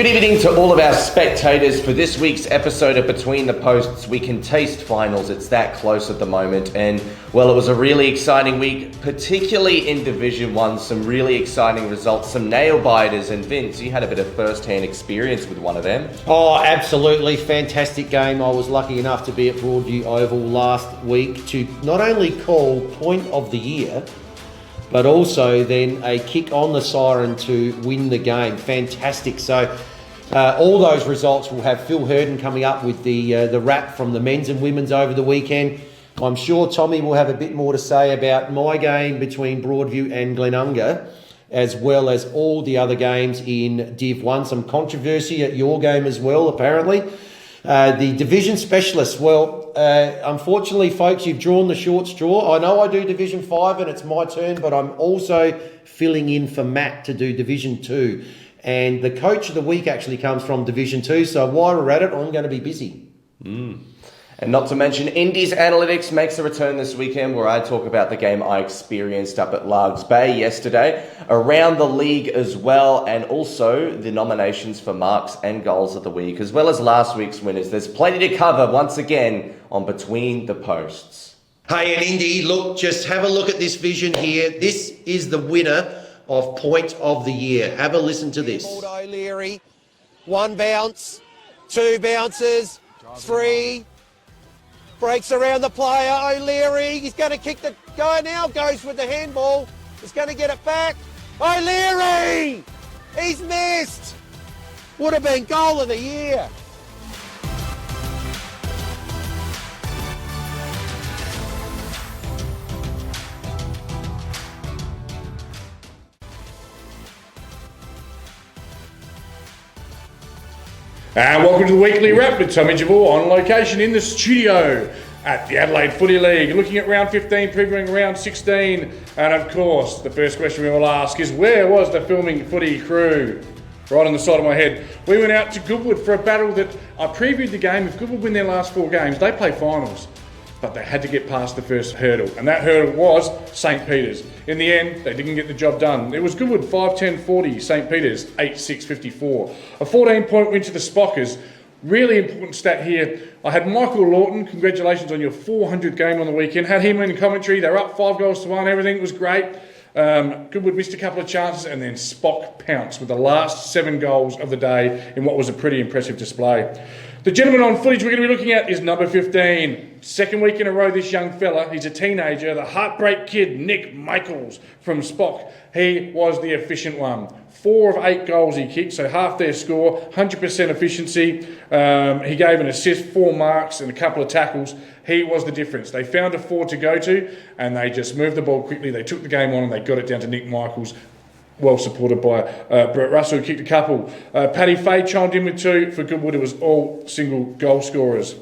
Good evening to all of our spectators. For this week's episode of Between the Posts, we can taste finals. It's that close at the moment. And, well, it was a really exciting week, particularly in Division 1. Some really exciting results, some nail-biters. And, Vince, you had a bit of first-hand experience with one of them. Oh, absolutely. Fantastic game. I was lucky enough to be at Broadview Oval last week to not only call Point of the Year, but also then a kick on the siren to win the game. Fantastic. So all those results will have Phil Herden coming up with the wrap from the men's and women's over the weekend. I'm sure Tommy will have a bit more to say about my game between Broadview and Glenunga, as well as all the other games in Div 1. Some controversy at your game as well, apparently. The division specialists, well, unfortunately, folks, you've drawn the short straw. I know I do Division 5 and it's my turn, but I'm also filling in for Matt to do Division 2. And the coach of the week actually comes from Division 2, so while we're at it, I'm going to be busy. And not to mention, Indies Analytics makes a return this weekend where I talk about the game I experienced up at Largs Bay yesterday, around the league as well, and also the nominations for marks and goals of the week, as well as last week's winners. There's plenty to cover once again on Between the Posts. Hey, and Indy, look, just have a look at this vision here. This is the winner of Point of the Year. Have a listen to this. O'Leary, one bounce, two bounces, three. Breaks around the player, O'Leary, he's going to kick the guy now, goes with the handball, he's going to get it back, O'Leary! He's missed! Would have been goal of the year. And welcome to the weekly wrap with Tommy Javor on location in the studio at the Adelaide Footy League, looking at round 15, previewing round 16. And of course, the first question we will ask is, where was the filming footy crew? Right on the side of my head. We went out to Goodwood for a battle that I previewed the game. If Goodwood win their last 4 games, they play finals. But they had to get past the first hurdle, and that hurdle was St. Peter's. In the end, they didn't get the job done. It was Goodwood 5-10-40, St. Peter's 8-6-54. A 14-point win to the Spockers. Really important stat here. I had Michael Lawton, congratulations on your 400th game on the weekend. Had him in commentary. They were up 5-1, everything was great. Goodwood missed a couple of chances, and then Spock pounced with the last 7 goals of the day in what was a pretty impressive display. The gentleman on footage we're going to be looking at is number 15. Second week in a row, this young fella, he's a teenager, the heartbreak kid, Nick Michaels from Spock. He was the efficient one. 4 of 8 goals he kicked, so half their score, 100% efficiency. He gave an assist, 4 marks and a couple of tackles. He was the difference. They found a 4 to go to, and they just moved the ball quickly. They took the game on and they got it down to Nick Michaels. Well supported by Brett Russell, who kicked a couple. Paddy Fay chimed in with 2 for Goodwood. It was all single goal scorers.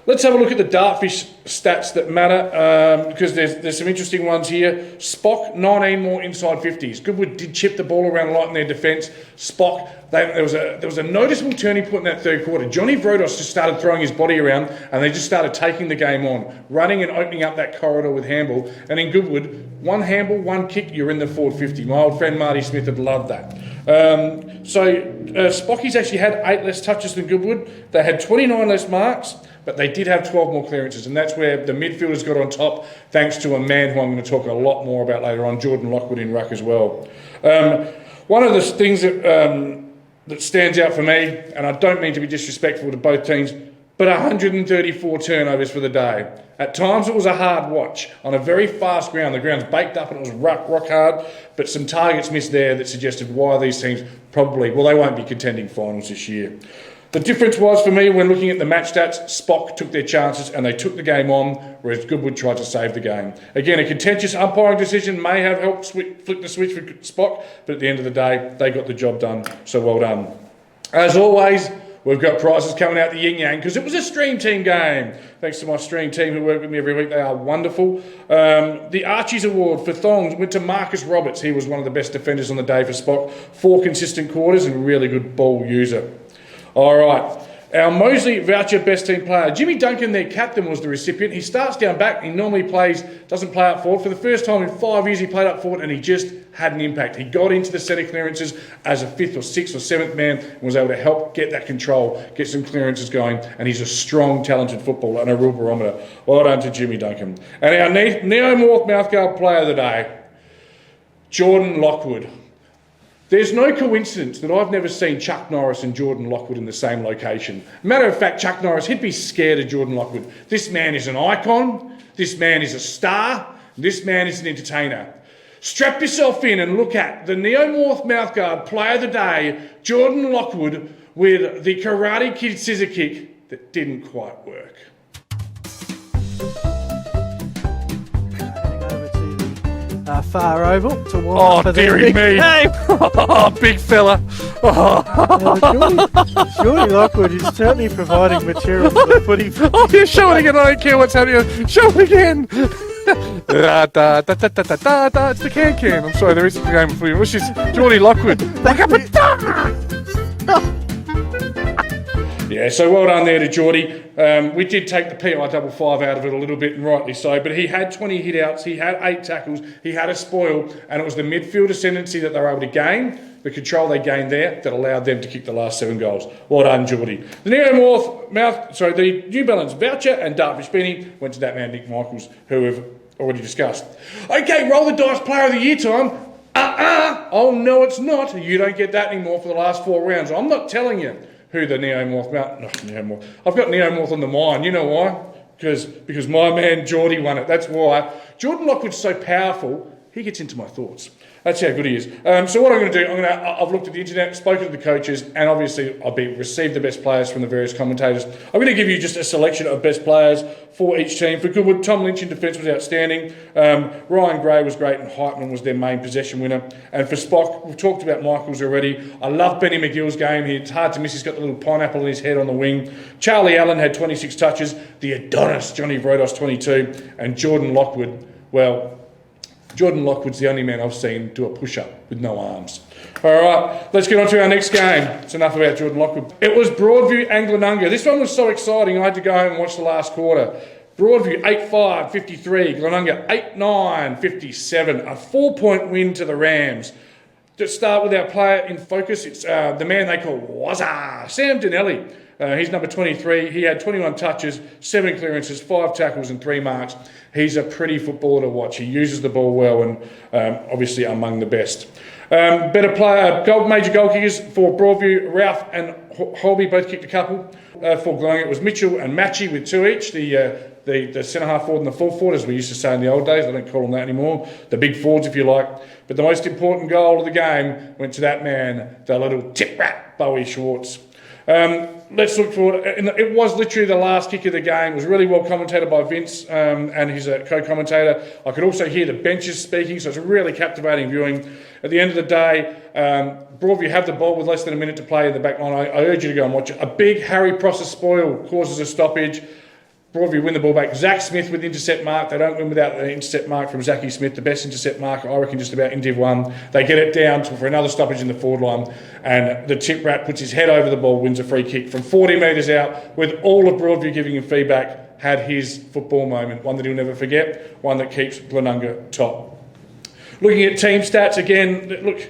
Let's have a look at the Dartfish stats that matter, because there's some interesting ones here. Spock, 19 more inside 50s. Goodwood did chip the ball around a lot in their defence. Spock, there was a noticeable turning point in that third quarter. Johnny Vrodos just started throwing his body around, and they just started taking the game on, running and opening up that corridor with handball. And in Goodwood, 1 handball, 1 kick, you're in the forward 50. My old friend Marty Smith would love that. Spockies actually had 8 less touches than Goodwood. They had 29 less marks, but they did have 12 more clearances, and that's where the midfielders got on top, thanks to a man who I'm going to talk a lot more about later on, Jordan Lockwood in ruck as well. One of the things that stands out for me, and I don't mean to be disrespectful to both teams, but 134 turnovers for the day. At times it was a hard watch on a very fast ground. The ground's baked up and it was rock hard, but some targets missed there that suggested why these teams probably, well, they won't be contending finals this year. The difference was, for me, when looking at the match stats, Spock took their chances and they took the game on, whereas Goodwood tried to save the game. Again, a contentious umpiring decision may have helped flick the switch for Spock, but at the end of the day, they got the job done, so well done. As always, we've got prizes coming out the Yin Yang, because it was a stream team game. Thanks to my stream team who work with me every week. They are wonderful. The Archies Award for Thongs went to Marcus Roberts. He was one of the best defenders on the day for Spock. 4 consistent quarters and a really good ball user. All right. Our Moseley voucher best team player, Jimmy Duncan, their captain, was the recipient. He starts down back. He normally doesn't play up forward. For the first time in 5 years, he played up forward and he just had an impact. He got into the centre clearances as a 5th or 6th or 7th man and was able to help get that control, get some clearances going. And he's a strong, talented footballer and a real barometer. Well done to Jimmy Duncan. And our Neomorph mouthguard player of the day, Jordan Lockwood. There's no coincidence that I've never seen Chuck Norris and Jordan Lockwood in the same location. Matter of fact, Chuck Norris, he'd be scared of Jordan Lockwood. This man is an icon. This man is a star. This man is an entertainer. Strap yourself in and look at the Neomorph mouthguard player of the day, Jordan Lockwood, with the Karate Kid scissor kick that didn't quite work. Far oval to warm up for the dearie big me. game. Oh, big fella. Surely Lockwood is certainly providing material for the footy. Oh, you're showing again. I don't care what's happening. Show it again. It's the can. I'm sorry, there is a game of footy, which is Geordie Lockwood. Yeah, so well done there to Geordie. We did take the PI55 out of it a little bit, and rightly so, but he had 20 hit-outs, he had 8 tackles, he had a spoil, and it was the midfield ascendancy that they were able to gain, the control they gained there, that allowed them to kick the last 7 goals. Well done, Geordie. The the New Balance voucher and Dartfish Beanie went to that man, Nick Michaels, who we've already discussed. Okay, roll the dice player of the year time. Oh, no, it's not. You don't get that anymore for the last 4 rounds. I'm not telling you who the Neomorph... Neomorph. I've got Neomorph on the mind. You know why? Because my man Geordie won it. That's why. Jordan Lockwood's so powerful, he gets into my thoughts. That's how good he is. So what I'm going to do, I've looked at the internet, spoken to the coaches, and obviously received the best players from the various commentators. I'm going to give you just a selection of best players for each team. For Goodwood, Tom Lynch in defence was outstanding. Ryan Gray was great, and Heitman was their main possession winner. And for Spock, we've talked about Michaels already. I love Benny McGill's game. It's hard to miss. He's got the little pineapple in his head on the wing. Charlie Allen had 26 touches. The Adonis, Johnny Vrodos, 22. And Jordan Lockwood, Jordan Lockwood's the only man I've seen do a push-up with no arms. All right, let's get on to our next game. It's enough about Jordan Lockwood. It was Broadview and Glenunga. This one was so exciting, I had to go home and watch the last quarter. Broadview 8-5, 53. Glenunga 8-9, 57. A 4-point win to the Rams. To start with our player in focus, it's the man they call Wazza, Sam Dinelli. He's number 23. He had 21 touches, 7 clearances, 5 tackles and 3 marks. He's a pretty footballer to watch. He uses the ball well and obviously among the best. Better player, major goal kickers for Broadview, Ralph and Holby both kicked a couple. For Glenunga, it was Mitchell and Matchy with 2 each. The centre half forward and the full forward, as we used to say in the old days. I don't call them that anymore. The big forwards, if you like. But the most important goal of the game went to that man, the little tip rat, Bowie Schwartz. Let's look forward. It was literally the last kick of the game. It was really well commentated by Vince and his co-commentator. I could also hear the benches speaking, so it's a really captivating viewing. At the end of the day, Broadview have the ball with less than a minute to play in the back line. I urge you to go and watch it. A big Harry Prosser spoil causes a stoppage. Broadview win the ball back. Zach Smith with intercept mark. They don't win without the intercept mark from Zachy Smith, the best intercept mark, I reckon, just about in Div 1. They get it down for another stoppage in the forward line, and the tip rat puts his head over the ball, wins a free kick from 40 metres out, with all of Broadview giving him feedback. Had his football moment, one that he'll never forget, one that keeps Glenunga top. Looking at team stats again, look,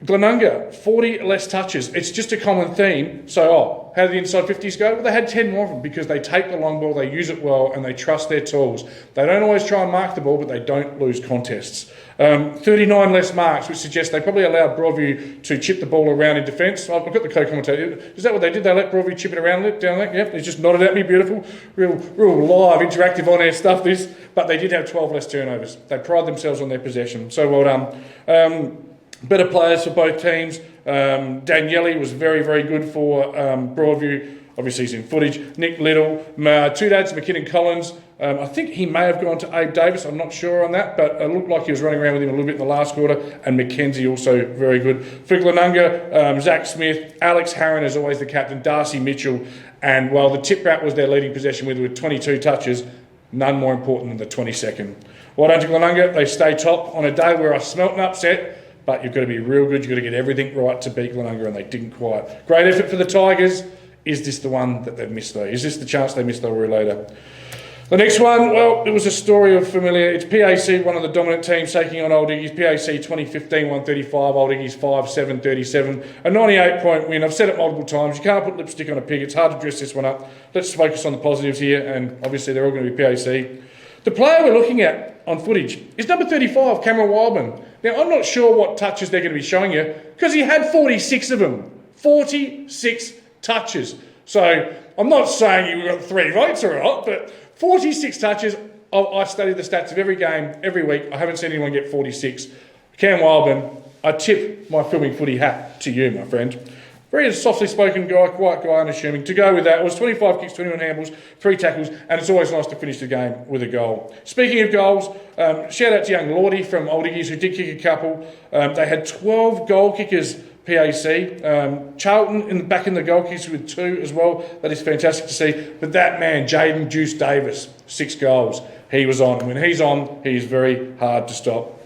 Glenunga, 40 less touches. It's just a common theme. So, how did the inside 50s go? Well, they had 10 more of them because they take the long ball, they use it well, and they trust their tools. They don't always try and mark the ball, but they don't lose contests. 39 less marks, which suggests they probably allowed Broadview to chip the ball around in defence. I've got the co-commentator. Is that what they did? They let Broadview chip it around down there? Yep, he just nodded at me. Beautiful. Real live, interactive on-air stuff, this. But they did have 12 less turnovers. They pride themselves on their possession. So well done. Better players for both teams. Daniele was very, very good for Broadview. Obviously, he's in footage. Nick Little, 2 dads, McKinnon Collins. I think he may have gone to Abe Davis. I'm not sure on that, but it looked like he was running around with him a little bit in the last quarter. And Mackenzie also very good. For Glenunga, Zach Smith, Alex Harron is always the captain, Darcy Mitchell. And while the tip rat was their leading possession with 22 touches, none more important than the 22nd. Well done to Glenunga. They stay top on a day where I smelt an upset. But you've got to be real good. You've got to get everything right to beat Glenunga, and they didn't quite. Great effort for the Tigers Is this the one that they've missed though? Is this the chance they missed over later? The next one, well, it was a story of familiar. It's PAC, one of the dominant teams, taking on Old Iggy's. PAC 2015, 135, Old Iggy's 5-7, 37. A 98-point win. I've said it multiple times. You can't put lipstick on a pig. It's hard to dress this one up. Let's focus on the positives here, and obviously they're all going to be PAC. The player we're looking at on footage is number 35, Cameron Wildman. Now, I'm not sure what touches they're going to be showing you, because he had 46 of them. 46 touches. So, I'm not saying you got 3 votes or not, but 46 touches. I study the stats of every game, every week. I haven't seen anyone get 46. Cam Wildman, I tip my filming footy hat to you, my friend. Very softly spoken guy, quiet guy, unassuming. To go with that, it was 25 kicks, 21 handballs, 3 tackles, and it's always nice to finish the game with a goal. Speaking of goals, shout out to young Lordy from Old Iggy's who did kick a couple. They had 12 goal kickers, PAC. Charlton back in the goal kickers with 2 as well. That is fantastic to see. But that man, Jaden Juice Davis, 6 goals. He was on. When he's on, he's very hard to stop.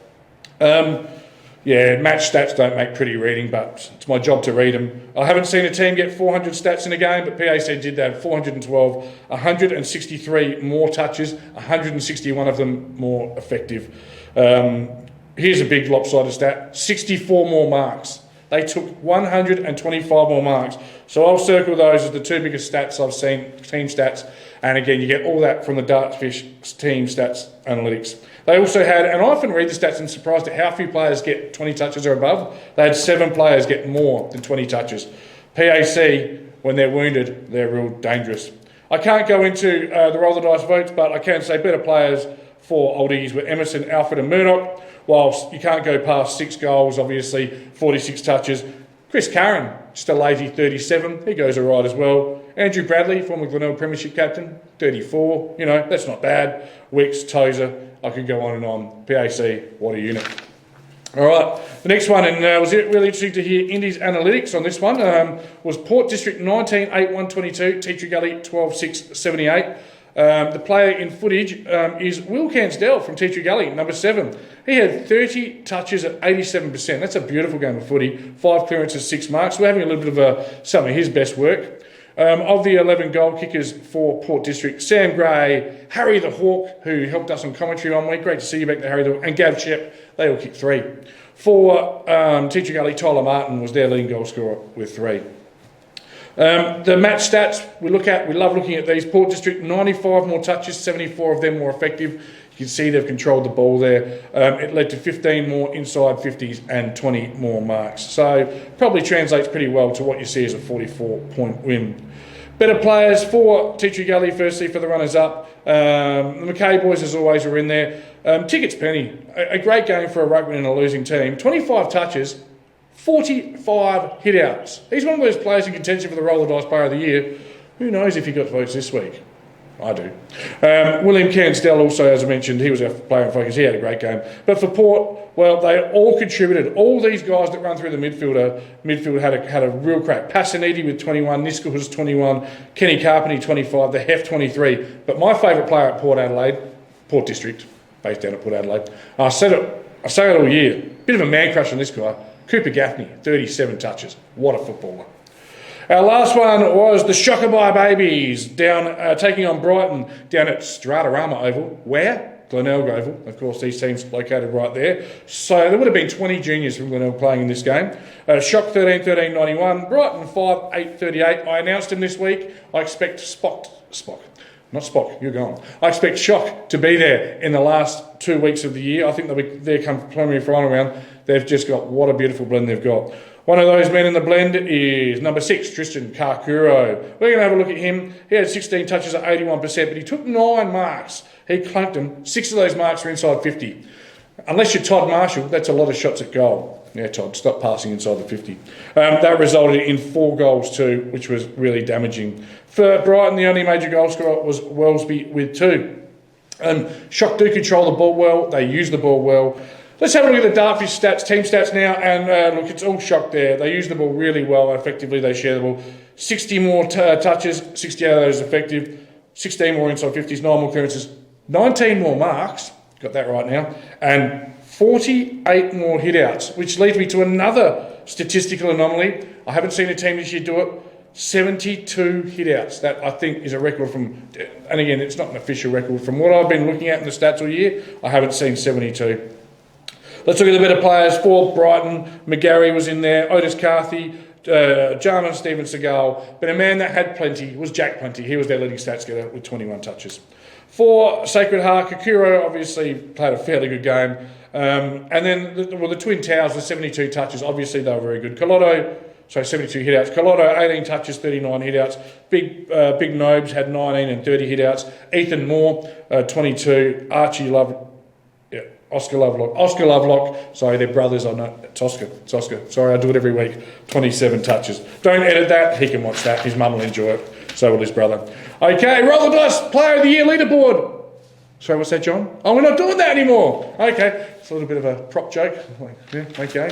Yeah, match stats don't make pretty reading, but it's my job to read them. I haven't seen a team get 400 stats in a game, but PAC did that, 412, 163 more touches, 161 of them more effective. Here's a big lopsided stat, 64 more marks. They took 125 more marks. So I'll circle those as the 2 biggest stats I've seen, team stats. And again, you get all that from the Dartfish team stats analytics. They also had, and I often read the stats and surprised at how few players get 20 touches or above. They had 7 players get more than 20 touches. PAC, when they're wounded, they're real dangerous. I can't go into the roll the dice votes, but I can say better players for Old Iggy's were Emerson, Alfred and Murdoch. Whilst you can't go past 6 goals, obviously, 46 touches. Chris Curran, just a lazy 37. He goes all right as well. Andrew Bradley, former Glenelg Premiership captain, 34. You know, that's not bad. Wicks, Tozer, I could go on and on. PAC, what a unit. All right, the next one, and was it really interesting to hear Indy's analytics on this one, was Port District 19, 8, 122, Tea Tree Gully 12, 6, 78. The player in footage is Will Cansdell from Tea Tree Gully, number 7. He had 30 touches at 87%. That's a beautiful game of footy. 5 clearances, 6 marks. We're having a little bit of some of his best work. Of the 11 goal kickers for Port District, Sam Gray, Harry the Hawk, who helped us on commentary one week. Great to see you back there, Harry the Hawk, and Gav Shep. They all kicked 3. For Tea Tree Gully, Tyler Martin was their leading goal scorer with 3. The match stats we love looking at these. Port District, 95 more touches, 74 of them more effective. You can see they've controlled the ball there. It led to 15 more inside 50s and 20 more marks. So probably translates pretty well to what you see as a 44-point win. Better players for Tea Tree Gully, firstly, for the runners-up. The McKay boys, as always, were in there. Tickets Penny, a great game for a ruckman and a losing team. 25 touches, 45 hit-outs. He's one of those players in contention for the Roll the Dice Player of the Year. Who knows if he got votes this week? I do. William Cansdell also, as I mentioned, he was our player in focus. He had a great game. But for Port, well, they all contributed. All these guys that run through the midfield had a real crack. Passaniti with 21, Niskell was 21, Kenny Carpenter 25, the Hef 23. But my favourite player at Port District, based down at Port Adelaide, I say it all year, bit of a man crush on this guy, Cooper Gaffney, 37 touches. What a footballer. Our last one was the Shockaby Babies down taking on Brighton down at Stratorama Oval. Where? Glenelg Oval. Of course, these teams located right there. So there would have been 20 juniors from Glenelg playing in this game. Shock 13-13-91. Brighton 5-8-38. I announced him this week. I expect not Spock, you're gone. I expect Shock to be there in the last 2 weeks of the year. I think they'll be there come preliminary final round. They've just got, what a beautiful blend they've got. One of those men in the blend is number 6, Tristan Kakuro. We're going to have a look at him. He had 16 touches at 81%, but he took 9 marks. He clunked them. 6 of those marks were inside 50. Unless you're Todd Marshall, that's a lot of shots at goal. Yeah, Todd, stop passing inside the 50. That resulted in 4 goals too, which was really damaging. For Brighton, the only major goal scorer was Wellesby with 2. Shock do control the ball well. They use the ball well. Let's have a look at the Dartfish stats, team stats now, and look, it's all Shock there. They use the ball really well. Effectively, they share the ball. 60 more touches, 68 of those effective, 16 more inside 50s, 9 more clearances, 19 more marks, got that right now, and 48 more hit-outs, which leads me to another statistical anomaly. I haven't seen a team this year do it. 72 hitouts. That, I think, is a record from, and again, it's not an official record. From what I've been looking at in the stats all year, I haven't seen 72. Let's look at the better players for Brighton. McGarry was in there, Otis Carthy, Jarman, Steven Seagal. But a man that had plenty was Jack Plenty. He was their leading stats getter with 21 touches. For Sacred Heart, Kokoro obviously played a fairly good game. And then the Twin Towers with 72 touches. Obviously, they were very good. 72 hitouts. Collotto, 18 touches, 39 hitouts. Big Nobes had 19 and 30 hitouts. Ethan Moore, 22. Oscar Lovelock. Sorry, they're brothers. I know. It's Oscar. Sorry, I do it every week. 27 touches. Don't edit that. He can watch that. His mum will enjoy it. So will his brother. Okay, roll the dice. Player of the Year leaderboard. Sorry, what's that, John? Oh, we're not doing that anymore. Okay, it's a little bit of a prop joke. Yeah, okay.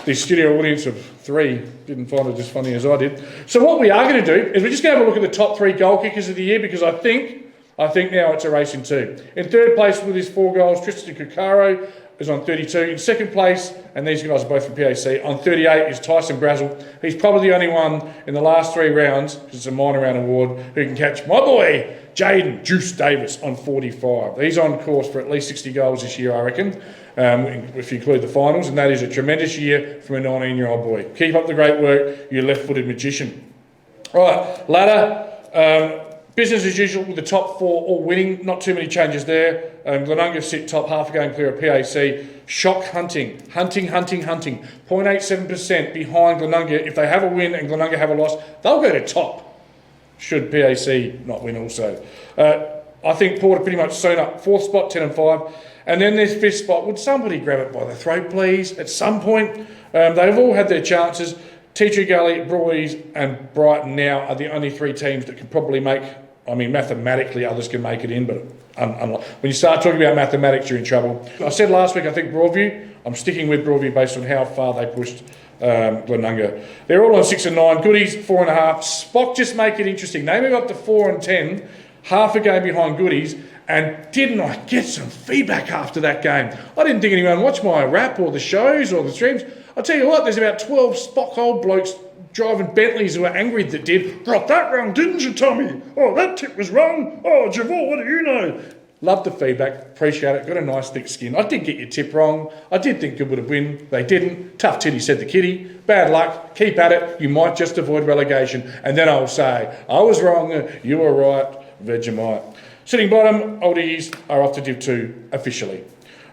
The studio audience of 3 didn't find it as funny as I did. So what we are going to do is we're just going to have a look at the top 3 goal kickers of the year, because I think now it's a race in 2. In third place with his 4 goals, Tristan Kokoro is on 32. In second place, and these guys are both from PAC, on 38 is Tyson Brazel. He's probably the only one in the last 3 rounds, because it's a minor round award, who can catch my boy, Jaden Juice Davis, on 45. He's on course for at least 60 goals this year, I reckon, if you include the finals, and that is a tremendous year from a 19-year-old boy. Keep up the great work, you left-footed magician. All right, ladder. Business as usual with the top 4 all winning. Not too many changes there. Glenunga sit top, half a game clear of PAC. Shock hunting. 0.87% behind Glenunga. If they have a win and Glenunga have a loss, they'll go to top, should PAC not win also. I think Port are pretty much sewn up. 4th spot, 10 and 5. And then there's 5th spot. Would somebody grab it by the throat, please? At some point, they've all had their chances. Tea Gully, Broyes and Brighton now are the only 3 teams that can probably make, mathematically others can make it in, but when you start talking about mathematics, you're in trouble. I said last week, I think Broadview, I'm sticking with Broadview based on how far they pushed Glenunga. They're all on 6 and 9, Goodies 4.5. Spock just make it interesting. They move up to 4 and 10, half a game behind Goodies. And didn't I get some feedback after that game? I didn't think anyone watched my rap or the shows or the streams. I'll tell you what, there's about 12 Spock old blokes driving Bentleys who are angry that did. Got that wrong, didn't you, Tommy? Oh, that tip was wrong. Oh, Javor, what do you know? Love the feedback. Appreciate it. Got a nice thick skin. I did get your tip wrong. I did think good would have win. They didn't. Tough titty, said the kitty. Bad luck. Keep at it. You might just avoid relegation. And then I'll say, I was wrong. You were right. Vegemite. Sitting bottom, Oldies are off to Div 2 officially.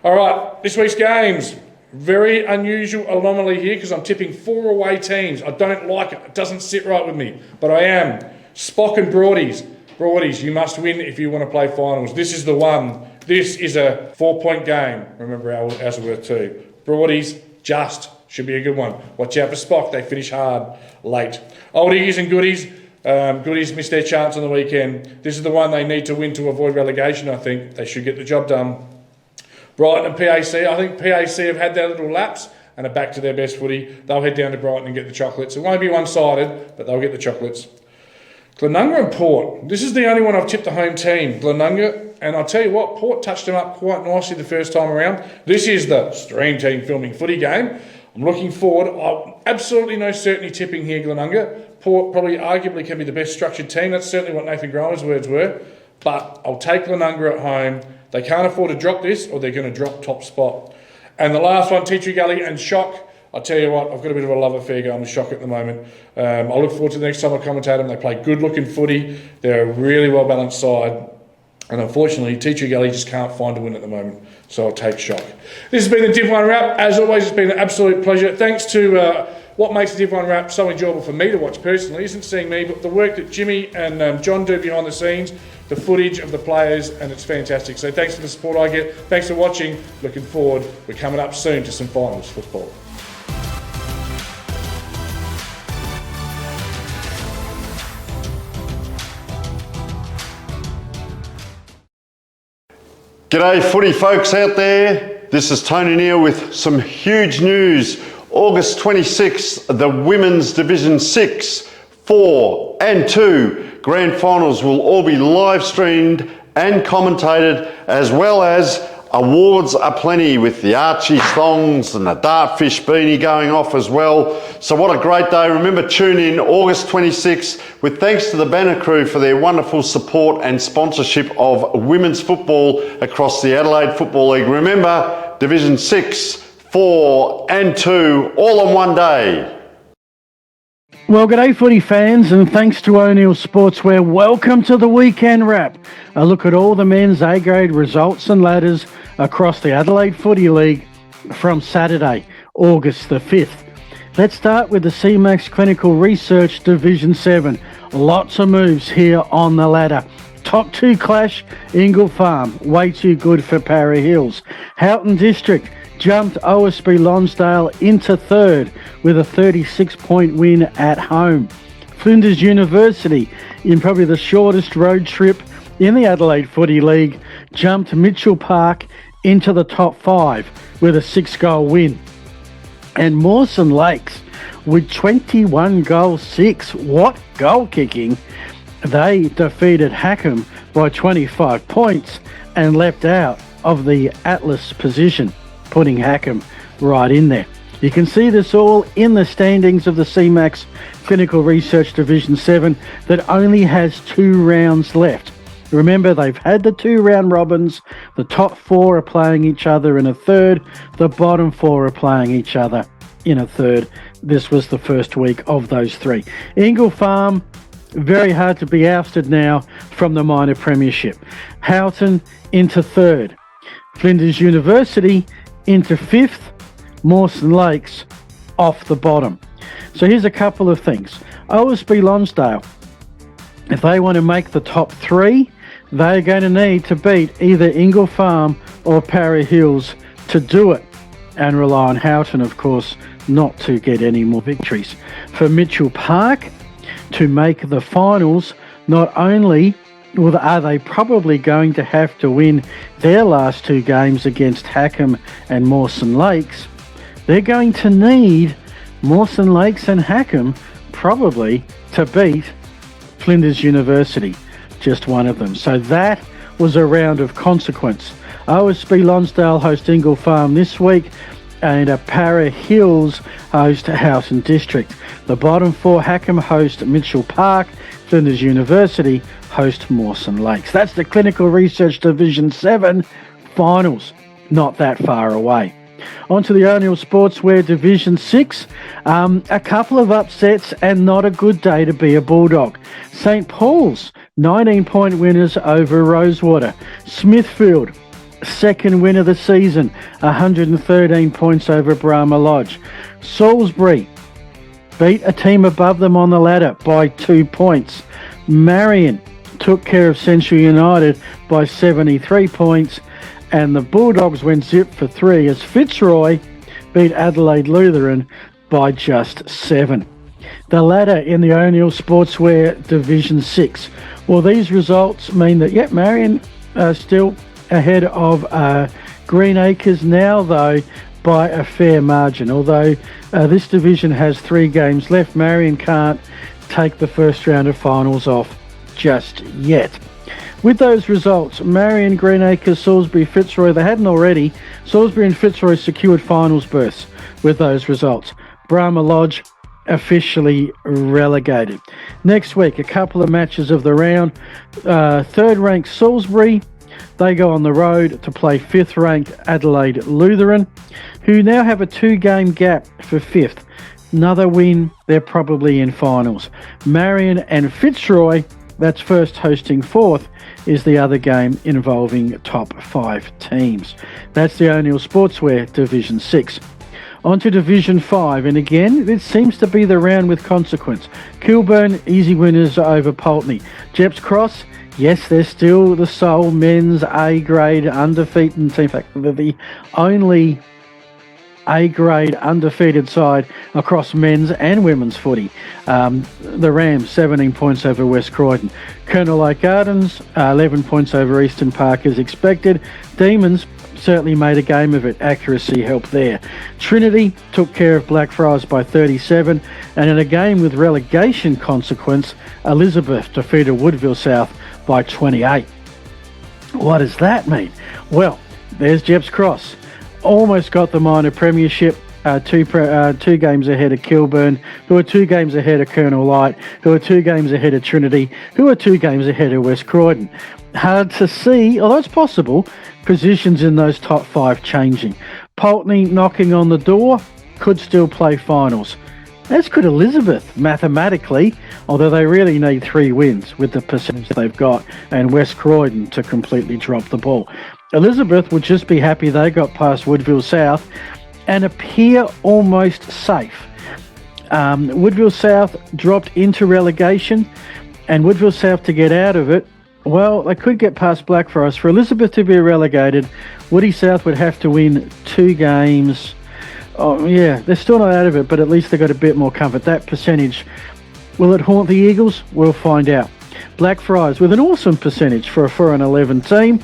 All right, this week's games. Very unusual anomaly here because I'm tipping 4 away teams. I don't like it. It doesn't sit right with me, but I am. Spock and Broadies. Broadies, you must win if you want to play finals. This is the one. This is a 4-point game. Remember Asworth too. Broadies, just. Should be a good one. Watch out for Spock. They finish hard late. Oldies and Goodies. Goodies missed their chance on the weekend. This is the one they need to win to avoid relegation, I think. They should get the job done. Brighton and PAC. I think PAC have had their little lapse and are back to their best footy. They'll head down to Brighton and get the chocolates. It won't be one-sided, but they'll get the chocolates. Glenunga and Port. This is the only one I've tipped the home team. Glenunga, and I'll tell you what, Port touched them up quite nicely the first time around. This is the Stream Team Filming Footy game. I'm looking forward. Absolutely no certainty tipping here, Glenunga. Port probably arguably can be the best structured team. That's certainly what Nathan Grower's words were. But I'll take Glenunga at home. They can't afford to drop this or they're going to drop top spot. And the last one, Tea Gully and Shock. I'll tell you what, I've got a bit of a love affair going with Shock at the moment. I look forward to the next time I commentate them. They play good-looking footy. They're a really well-balanced side. And unfortunately, Tea Gully just can't find a win at the moment. So I'll take Shock. This has been the Div 1 Wrap. As always, it's been an absolute pleasure. Thanks to what makes the Div 1 Wrap so enjoyable for me to watch personally isn't seeing me, but the work that Jimmy and John do behind the scenes, the footage of the players, and it's fantastic. So thanks for the support I get. Thanks for watching. Looking forward. We're coming up soon to some finals football. G'day footy folks out there. This is Tony Neal with some huge news. August 26th, the Women's Division 6, 4 and 2 Grand Finals will all be live streamed and commentated, as well as Awards are plenty with the Archie thongs and the Dartfish beanie going off as well. So what a great day. Remember, tune in August 26th with thanks to the Banner crew for their wonderful support and sponsorship of women's football across the Adelaide Football League. Remember, Division 6, 4 and 2 all on one day. Well, g'day footy fans, and thanks to O'Neill Sportswear, welcome to the weekend wrap. A look at all the men's A-grade results and ladders across the Adelaide Footy League from Saturday, August the 5th. Let's start with the CMAX Clinical Research Division 7. Lots of moves here on the ladder. Top 2 clash, Ingle Farm, way too good for Para Hills. Houghton District jumped OSB Lonsdale into third with a 36-point win at home. Flinders University, in probably the shortest road trip in the Adelaide Footy League, jumped Mitchell Park into the top 5 with a 6-goal win. And Mawson Lakes with 21-6. What goal kicking! They defeated Hackham by 25 points and leapt out of the Atlas position, putting Hackham right in there. You can see this all in the standings of the CMAX Clinical Research Division 7 that only has 2 rounds left. Remember, they've had the 2 round robins. The top 4 are playing each other in a third. The bottom 4 are playing each other in a third. This was the first week of those 3. Ingle Farm, very hard to be ousted now from the minor premiership. Houghton into third. Flinders University into 5th. Mawson Lakes off the bottom. So here's a couple of things. OSB Lonsdale, if they want to make the top 3, they're going to need to beat either Ingle Farm or Para Hills to do it, and rely on Houghton, of course, not to get any more victories. For Mitchell Park to make the finals, not only are they probably going to have to win their last 2 games against Hackham and Mawson Lakes, they're going to need Mawson Lakes and Hackham probably to beat Flinders University, just one of them. So that was a round of consequence. OSB Lonsdale host Ingle Farm this week, and Para Hills host Houghton District. The bottom 4, Hackham host Mitchell Park, Flinders University host Mawson Lakes. That's the Clinical Research Division 7 finals, not that far away. On to the O'Neill Sportswear Division 6. A couple of upsets and not a good day to be a Bulldog. St. Paul's, 19-point winners over Rosewater. Smithfield, second win of the season, 113 points over Brahma Lodge. Salisbury beat a team above them on the ladder by 2 points. Marion took care of Central United by 73 points. And the Bulldogs went zip for 3 as Fitzroy beat Adelaide Lutheran by just 7. The ladder in the O'Neill Sportswear Division 6. Well, these results mean that, Marion still ahead of Green Acres now, though, by a fair margin. Although this division has 3 games left, Marion can't take the first round of finals off just yet. With those results, Marion, Greenacres, Salisbury, Fitzroy, they hadn't already. Salisbury and Fitzroy secured finals berths with those results. Brahma Lodge officially relegated. Next week, a couple of matches of the round. Third-ranked Salisbury, they go on the road to play 5th-ranked Adelaide Lutheran, who now have a 2-game gap for 5th. Another win, they're probably in finals. Marion and Fitzroy, that's first hosting 4th, is the other game involving top 5 teams. That's the O'Neill Sportswear Division 6. On to Division 5, and again, this seems to be the round with consequence. Kilburn, easy winners over Pulteney. Jeps Cross, yes, they're still the sole men's A-grade undefeated team. In fact, they're the only A-grade undefeated side across men's and women's footy. The Rams, 17 points over West Croydon. Colonel Lake Gardens, 11 points over Eastern Park as expected. Demons certainly made a game of it. Accuracy helped there. Trinity took care of Blackfriars by 37. And in a game with relegation consequence, Elizabeth defeated Woodville South by 28. What does that mean? Well, There's Jeps Cross. Almost got the minor premiership. Two games ahead of Kilburn, who are 2 games ahead of Colonel Light, who are 2 games ahead of Trinity, who are 2 games ahead of West Croydon. Hard to see, although it's possible, positions in those top 5 changing. Pulteney knocking on the door, could still play finals. As could Elizabeth, mathematically, although they really need 3 wins with the percentage they've got, and West Croydon to completely drop the ball. Elizabeth would just be happy they got past Woodville South and appear almost safe. Woodville South dropped into relegation, and Woodville South to get out of it, well, they could get past Blackfriars. For Elizabeth to be relegated, Woody South would have to win 2 games. Oh, yeah, they're still not out of it, but at least they've got a bit more comfort. That percentage, will it haunt the Eagles? We'll find out. Blackfriars with an awesome percentage for a 4-11 team,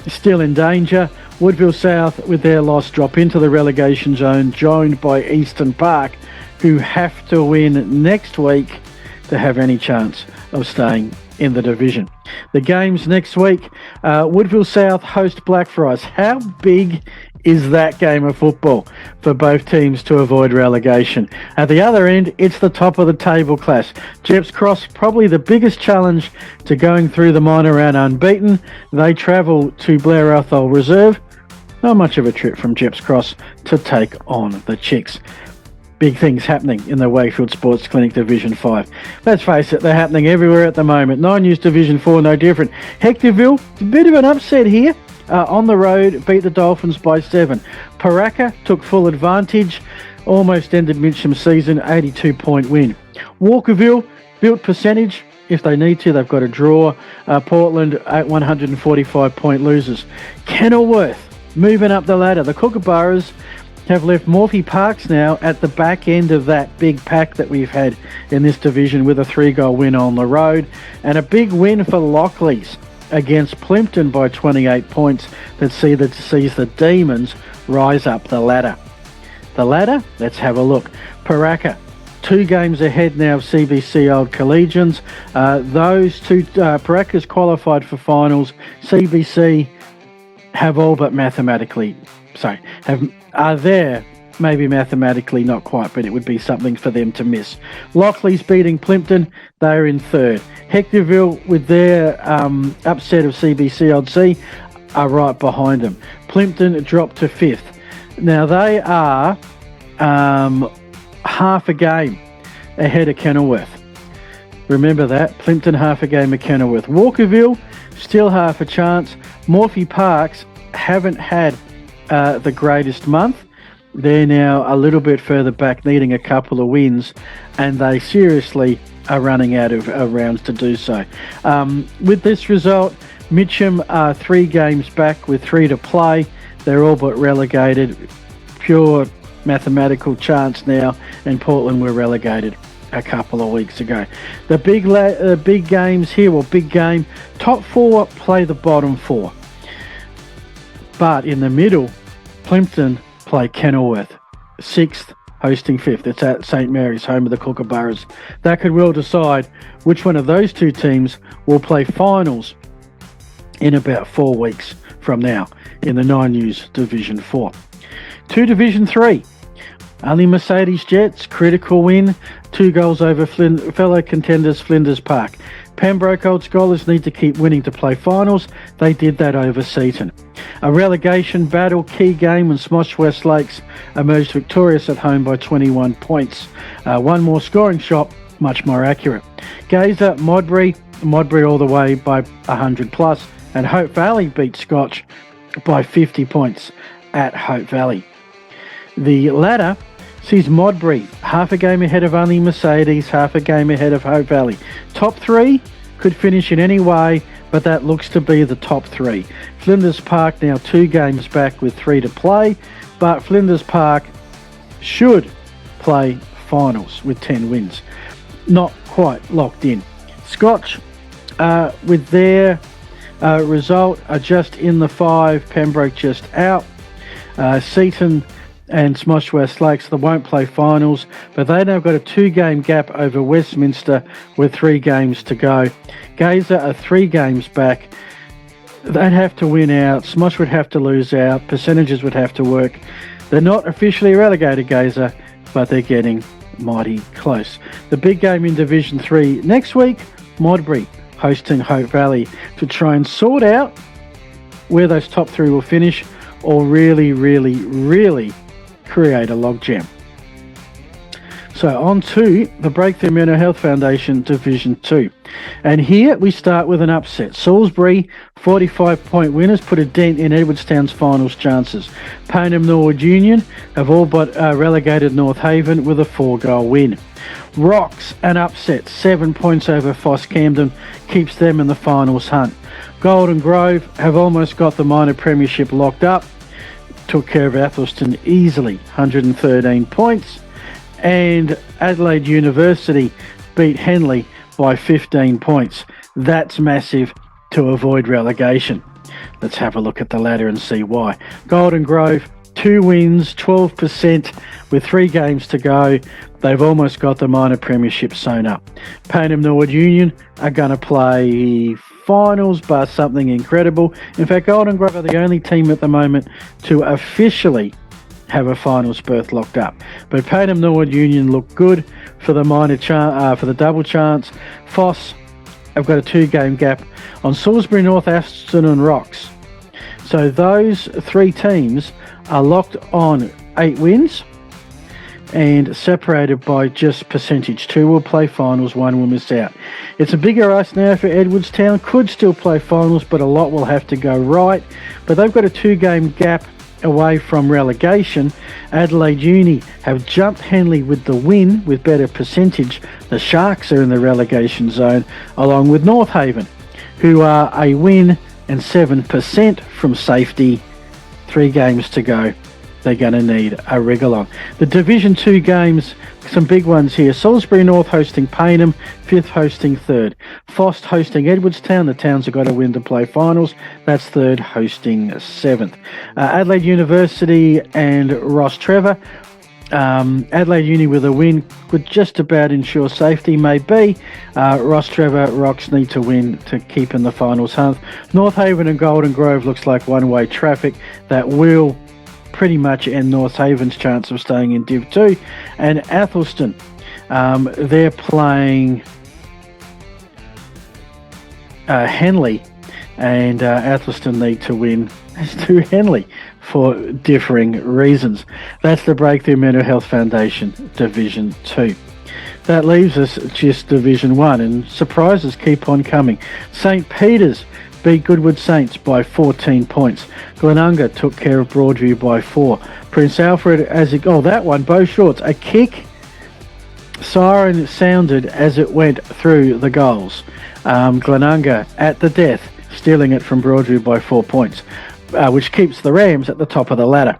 still in danger. Woodville South, with their loss, drop into the relegation zone, joined by Eastern Park, who have to win next week to have any chance of staying in the division. The games next week, Woodville South host Blackfriars. How big is that game of football for both teams to avoid relegation? At the other end, it's the top of the table clash. Jeps Cross, probably the biggest challenge to going through the minor round unbeaten. They travel to Blair Athol Reserve. Not much of a trip from Jeps Cross to take on the Chicks. Big things happening in the Wakefield Sports Clinic Division 5. Let's face it, they're happening everywhere at the moment. 9 News Division 4, no different. Hectorville, a bit of an upset here. On the road, beat the Dolphins by 7. Paraka took full advantage, almost ended Mitcham's season, 82-point win. Walkerville, built percentage. If they need to, they've got a draw. Portland, at 145-point losers. Kenilworth, moving up the ladder. The Kookaburras have left Morphy Parks now at the back end of that big pack that we've had in this division with a 3-goal win on the road. And a big win for Lockleys against Plimpton by 28 points that sees the Demons rise up the ladder. The ladder, let's have a look. Paraka, 2 games ahead now of CBC Old Collegians. Those two, Paraka's qualified for finals. CBC have all but mathematically, are there, maybe mathematically not quite, but it would be something for them to miss. Lockleys beating Plimpton, they're in 3rd. Hectorville, with their upset of CBC Old C, are right behind them. Plimpton dropped to 5th. Now they are half a game ahead of Kenilworth. Remember that, Plimpton half a game of Kenilworth. Walkerville, still half a chance. Morphy Parks haven't had the greatest month. They're now a little bit further back, needing a couple of wins, and they seriously are running out of rounds to do so. With this result, Mitcham are 3 games back with 3 to play. They're all but relegated. Pure mathematical chance now, and Portland were relegated a couple of weeks ago. The big games here, well, big game, top 4 play the bottom 4. But in the middle, Plimpton play Kenilworth, 6th hosting 5th. It's at St Mary's, home of the Kookaburras. That could well decide which one of those 2 teams will play finals in about 4 weeks from now in the 9 News Division 4. To Division 3, only Mercedes Jets, critical win, 2 goals over fellow contenders Flinders Park. Pembroke Old Scholars need to keep winning to play finals. They did that over Seaton. A relegation battle, key game when Smosh West Lakes emerged victorious at home by 21 points. 1 more scoring shot, much more accurate. Gazer, Modbury all the way by 100 plus, and Hope Valley beat Scotch by 50 points at Hope Valley. The ladder sees Modbury half a game ahead of only Mercedes, half a game ahead of Hope Valley. Top 3 could finish in any way, but that looks to be the top 3. Flinders Park now 2 games back with 3 to play, but Flinders Park should play finals with 10 wins. Not quite locked in. Scotch, with their result, are just in the 5, Pembroke just out. Seaton and Smosh West Lakes, they won't play finals, but they now got a 2-game gap over Westminster with 3 games to go. Gazer are 3 games back. they'd have to win out. Smosh would have to lose out. Percentages would have to work. They're not officially relegated, Gazer, but they're getting mighty close. The big game in Division 3 next week, Modbury hosting Hope Valley to try and sort out where those top three will finish or really, really, really create a logjam. So on to the Breakthrough Mental Health Foundation Division 2. And here we start with an upset. Salisbury, 45-point winners, put a dent in Edwardstown's finals chances. Payneham Norwood Union have all but relegated North Haven with a 4-goal win. Rocks, an upset, 7 points over Foss Camden, keeps them in the finals hunt. Golden Grove have almost got the minor premiership locked up, took care of Athelston easily, 113 points. And Adelaide University beat Henley by 15 points. That's massive to avoid relegation. Let's have a look at the ladder and see why. Golden Grove, 2 wins, 12% with 3 games to go. They've almost got the minor premiership sewn up. Payneham Norwood Union are going to play finals, but something incredible. In fact, Golden Grove are the only team at the moment to officially have a finals berth locked up. But Payneham Norwood Union look good for the for the double chance. Foss have got a 2-game gap on Salisbury, North Aston and Rocks. So those 3 teams are locked on 8 wins and separated by just percentage. 2 will play finals, 1 will miss out. It's a bigger race now for Edwardstown. Could still play finals, but a lot will have to go right. But they've got a 2-game gap away from relegation. Adelaide Uni have jumped Henley with the win with better percentage. The Sharks are in the relegation zone along with North Haven, who are a win and 7% from safety. 3 games to go. They're going to need a wriggle on. The Division 2 games, some big ones here. Salisbury North hosting Payneham, 5th hosting 3rd. Foss hosting Edwardstown. The Towns have got to win to play finals. That's 3rd hosting 7th. Adelaide University and Ross Trevor. Adelaide Uni with a win could just about ensure safety, maybe. Ross Trevor Rocks need to win to keep in the finals hunt. North Haven and Golden Grove looks like one-way traffic that will pretty much end North Haven's chance of staying in Div 2. And Athelston, they're playing Henley, and Athelston need to win as to Henley for differing reasons. That's the Breakthrough Mental Health Foundation Division 2. That leaves us just Division 1, and surprises keep on coming. St. Peter's beat Goodwood Saints by 14 points. Glenunga took care of Broadview by 4. Prince Alfred, that one, Beau Shorts, a kick. Siren sounded as it went through the goals. Glenunga at the death, stealing it from Broadview by 4 points, which keeps the Rams at the top of the ladder.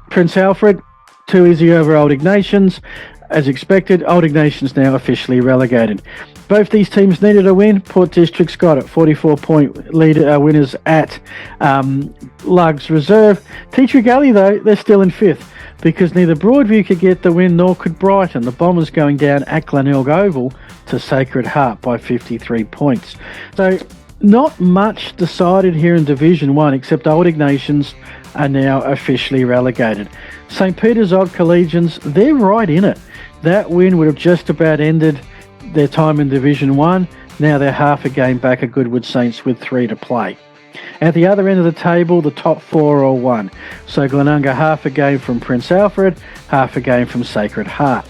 Prince Alfred, 2 easy over Old Ignatians. As expected, Old Ignatians now officially relegated. Both these teams needed a win. Port District's got it. 44-point lead winners at Lugs Reserve. Teacher Gully, though, they're still in 5th because neither Broadview could get the win nor could Brighton. The Bombers going down at Glenelg Oval to Sacred Heart by 53 points. So not much decided here in Division 1 except Old Ignatians are now officially relegated. St. Peter's Old Collegians, they're right in it. That win would have just about ended their time in Division 1. Now they're half a game back at Goodwood Saints with 3 to play. At the other end of the table, the top 4 are 1. So Glenunga half a game from Prince Alfred, half a game from Sacred Heart.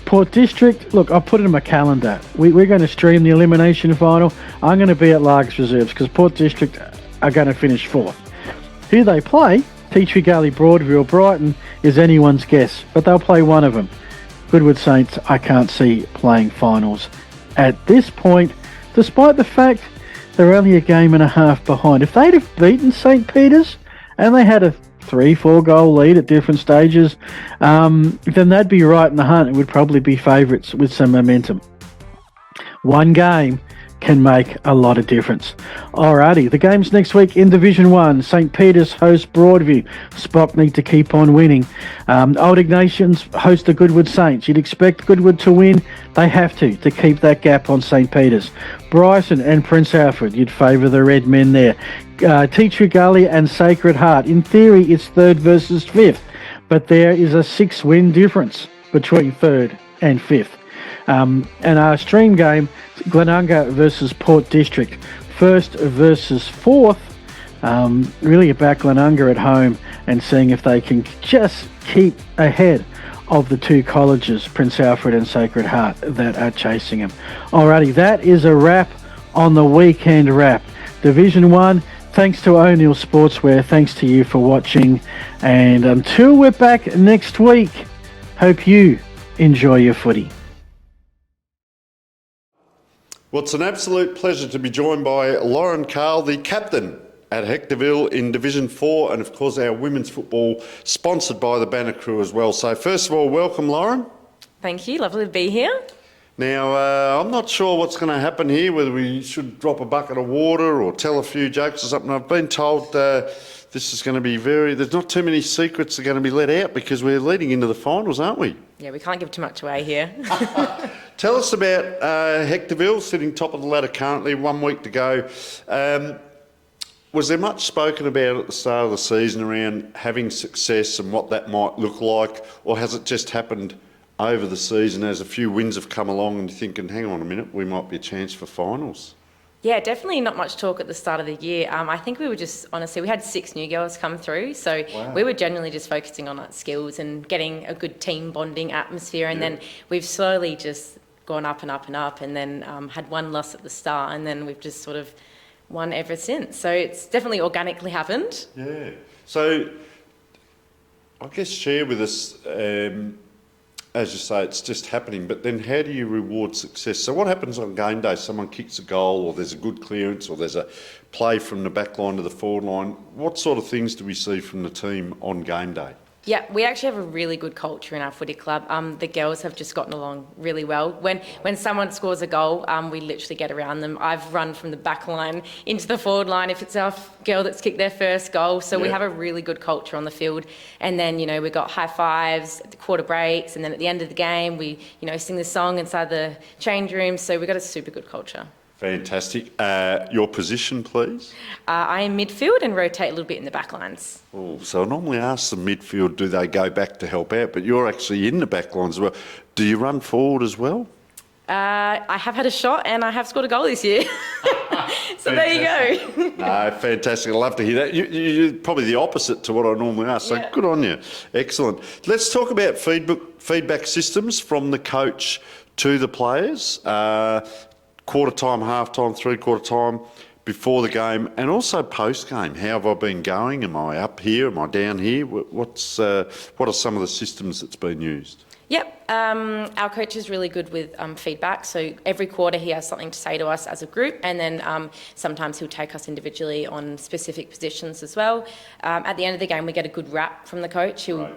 Port District, look, I'll put it in my calendar. We're going to stream the elimination final. I'm going to be at Largs Reserves because Port District are going to finish 4th. Who they play, Tea Gully, Broadview or Brighton, is anyone's guess, but they'll play one of them. Goodwood Saints, I can't see playing finals at this point, despite the fact they're only a game and a half behind. If they'd have beaten St. Peter's and they had a 3-4 goal lead at different stages, then they'd be right in the hunt. It would probably be favourites with some momentum. One game can make a lot of difference. Alrighty, the games next week in Division 1. St. Peter's host Broadview. Spock need to keep on winning. Old Ignatians host the Goodwood Saints. You'd expect Goodwood to win. They have to keep that gap on St. Peter's. Bryson and Prince Alfred, you'd favour the red men there. Tea Tree Gully and Sacred Heart. In theory, it's 3rd versus 5th, but there is a 6-win difference between 3rd and 5th. And our stream game, Glenunga versus Port District. 1st versus 4th. Really about Glenunga at home and seeing if they can just keep ahead of the 2 colleges, Prince Alfred and Sacred Heart, that are chasing them. Alrighty, that is a wrap on the weekend wrap. Division 1, thanks to O'Neill Sportswear, thanks to you for watching, and until we're back next week, hope you enjoy your footy. Well, it's an absolute pleasure to be joined by Lauren Carl, the captain at Hectorville in Division 4, and of course our women's football sponsored by the Banner Crew as well. So first of all, welcome Lauren. Thank you, lovely to be here. Now, I'm not sure what's going to happen here, whether we should drop a bucket of water or tell a few jokes or something. I've been told this is going to be there's not too many secrets that are going to be let out because we're leading into the finals, aren't we? Yeah, we can't give too much away here. Tell us about Hectorville, sitting top of the ladder currently, 1 week to go. Was there much spoken about at the start of the season around having success and what that might look like, or has it just happened over the season as a few wins have come along and you're thinking, hang on a minute, we might be a chance for finals? Yeah, definitely not much talk at the start of the year. I think we were just, honestly, we had 6 new girls come through, so we were generally just focusing on skills and getting a good team bonding atmosphere, and then we've slowly just gone up and up and up, and then had 1 loss at the start, and then we've just sort of won ever since. So it's definitely organically happened. Yeah. So I guess share with us, as you say, it's just happening, but then how do you reward success? So what happens on game day? Someone kicks a goal, or there's a good clearance, or there's a play from the back line to the forward line. What sort of things do we see from the team on game day? Yeah, we actually have a really good culture in our footy club. The girls have just gotten along really well. When someone scores a goal, we literally get around them. I've run from the back line into the forward line if it's our girl that's kicked their first goal. So we have a really good culture on the field. And then, we've got high fives at the quarter breaks. And then at the end of the game, we, sing the song inside the change room. So we've got a super good culture. Fantastic. Your position, please? I am midfield and rotate a little bit in the back lines. Oh, so I normally ask the midfield, do they go back to help out? But you're actually in the back lines as well. Do you run forward as well? I have had a shot and I have scored a goal this year. So there you go. No, fantastic. I love to hear that. You're probably the opposite to what I normally ask, so good on you. Excellent. Let's talk about feedback systems from the coach to the players. Quarter time, half time, 3/4 time, before the game, and also post game. How have I been going? Am I up here? Am I down here? What are some of the systems that's been used? Yep, our coach is really good with feedback. So every quarter he has something to say to us as a group, and then sometimes he'll take us individually on specific positions as well. At the end of the game, we get a good wrap from the coach. He'll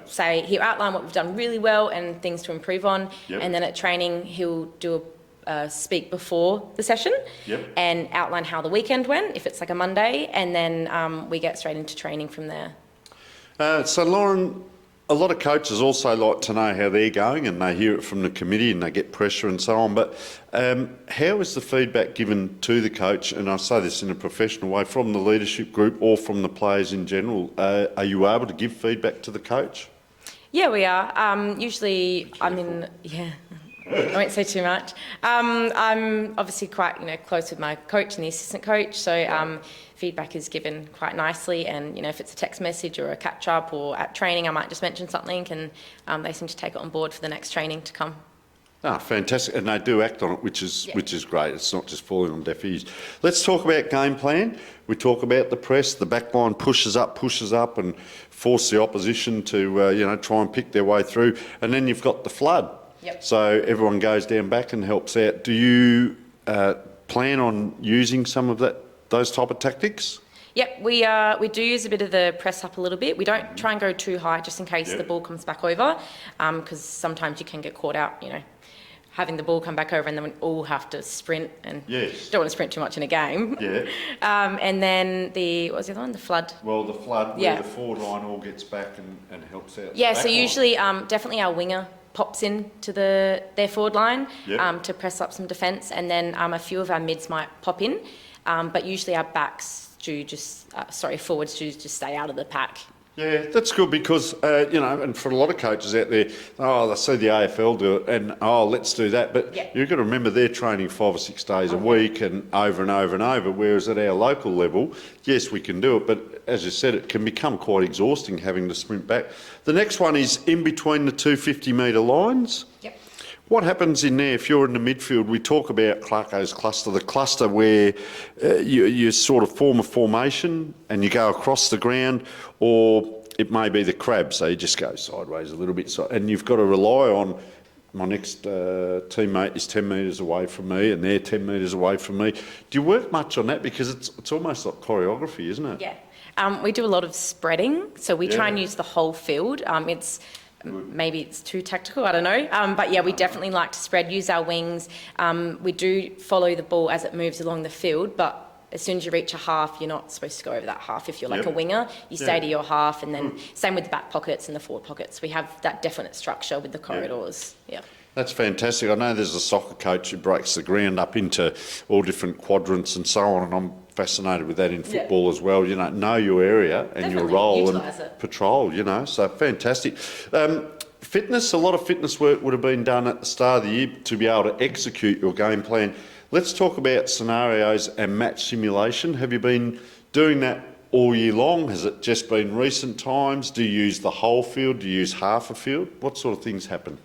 outline what we've done really well and things to improve on, and then at training he'll do speak before the session and outline how the weekend went, if it's like a Monday, and then we get straight into training from there. So Lauren, a lot of coaches also like to know how they're going, and they hear it from the committee and they get pressure and so on, but how is the feedback given to the coach, and I say this in a professional way, from the leadership group or from the players in general? Are you able to give feedback to the coach? Yeah, we are. Usually, I won't say too much. I'm obviously quite, close with my coach and the assistant coach, so feedback is given quite nicely. And if it's a text message or a catch up or at training, I might just mention something, and they seem to take it on board for the next training to come. Ah, fantastic, and they do act on it, which is great. It's not just falling on deaf ears. Let's talk about game plan. We talk about the press. The back line pushes up, and force the opposition to try and pick their way through. And then you've got the flood. Yep. So everyone goes down back and helps out. Do you plan on using some of those type of tactics? Yep, we do use a bit of the press up a little bit. We don't try and go too high just in case the ball comes back over, because sometimes you can get caught out, having the ball come back over and then we all have to sprint and Yes. don't want to sprint too much in a game. Yeah. And then what was the other one? The flood. Well, the flood, Yeah. where the forward line all gets back and helps out. the Yeah, back so line. usually definitely our winger pops in to their forward line Yep. to press up some defence, and then a few of our mids might pop in, but usually our forwards do just stay out of the pack. Yeah, that's good because, and for a lot of coaches out there, they see the AFL do it and, let's do that. But Yeah. you've got to remember they're training 5 or 6 days a week and over and over and over, whereas at our local level, yes, we can do it, but as you said, it can become quite exhausting having to sprint back. The next one is in between the two 50-metre lines. Yep. What happens in there if you're in the midfield? We talk about Clarko's cluster, the cluster where you sort of form a formation and you go across the ground, or it may be the crab, so you just go sideways a little bit. And you've got to rely on my next teammate is 10 metres away from me and they're 10 metres away from me. Do you work much on that? Because it's almost like choreography, isn't it? Yeah. We do a lot of spreading, so we try Yeah. and use the whole field. Maybe it's too tactical, I don't know. But yeah, we definitely like to spread, use our wings. We do follow the ball as it moves along the field, but as soon as you reach a half, you're not supposed to go over that half. If you're like Yep. a winger, you stay Yeah. to your half, and then same with the back pockets and the forward pockets. We have that definite structure with the corridors. Yeah. That's fantastic. I know there's a soccer coach who breaks the ground up into all different quadrants and so on, and I'm fascinated with that in football as well. Know your area and your Definitely, role utilise and it. patrol, so fantastic. Fitness, a lot of fitness work would have been done at the start of the year to be able to execute your game plan. Let's talk about scenarios and match simulation. Have you been doing that all year long? Has it just been recent times? Do you use the whole field? Do you use half a field? What sort of things happen?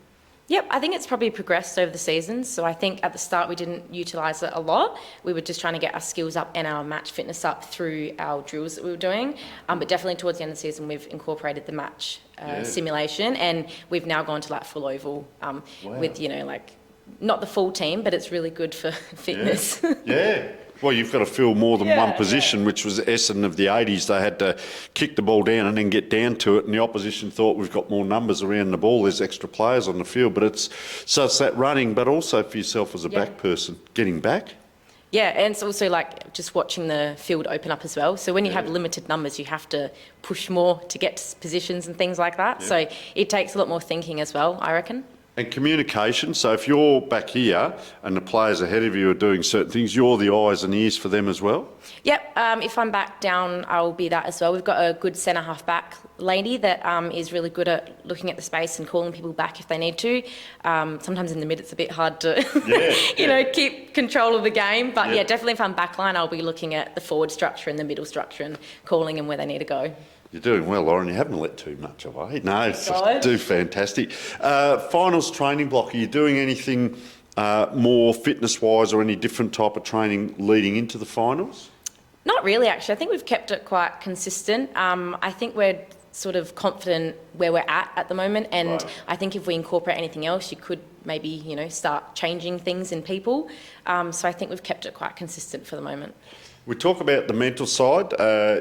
Yep, I think it's probably progressed over the seasons. So I think at the start we didn't utilise it a lot. We were just trying to get our skills up and our match fitness up through our drills that we were doing. But definitely towards the end of the season we've incorporated the match simulation, and we've now gone to like full oval with, not the full team, but it's really good for fitness. Yeah. Well, you've got to fill more than one position, which was Essendon of the 80s. They had to kick the ball down and then get down to it, and the opposition thought we've got more numbers around the ball, there's extra players on the field. But it's that running, but also for yourself as a back person, getting back. Yeah, and it's also like just watching the field open up as well. So when you have limited numbers, you have to push more to get to positions and things like that. So it takes a lot more thinking as well, I reckon. And communication, so if you're back here and the players ahead of you are doing certain things, you're the eyes and ears for them as well? Yep, if I'm back down, I'll be that as well. We've got a good centre half back lady that is really good at looking at the space and calling people back if they need to. Sometimes in the mid it's a bit hard to keep control of the game. But yeah, definitely if I'm back line, I'll be looking at the forward structure and the middle structure and calling them where they need to go. You're doing well, Lauren. You haven't let too much away. No, it's God. do fantastic. Finals training block. Are you doing anything more fitness-wise or any different type of training leading into the finals? Not really, actually. I think we've kept it quite consistent. I think we're sort of confident where we're at the moment, and I think if we incorporate anything else, you could maybe, start changing things in people. So I think we've kept it quite consistent for the moment. We talk about the mental side.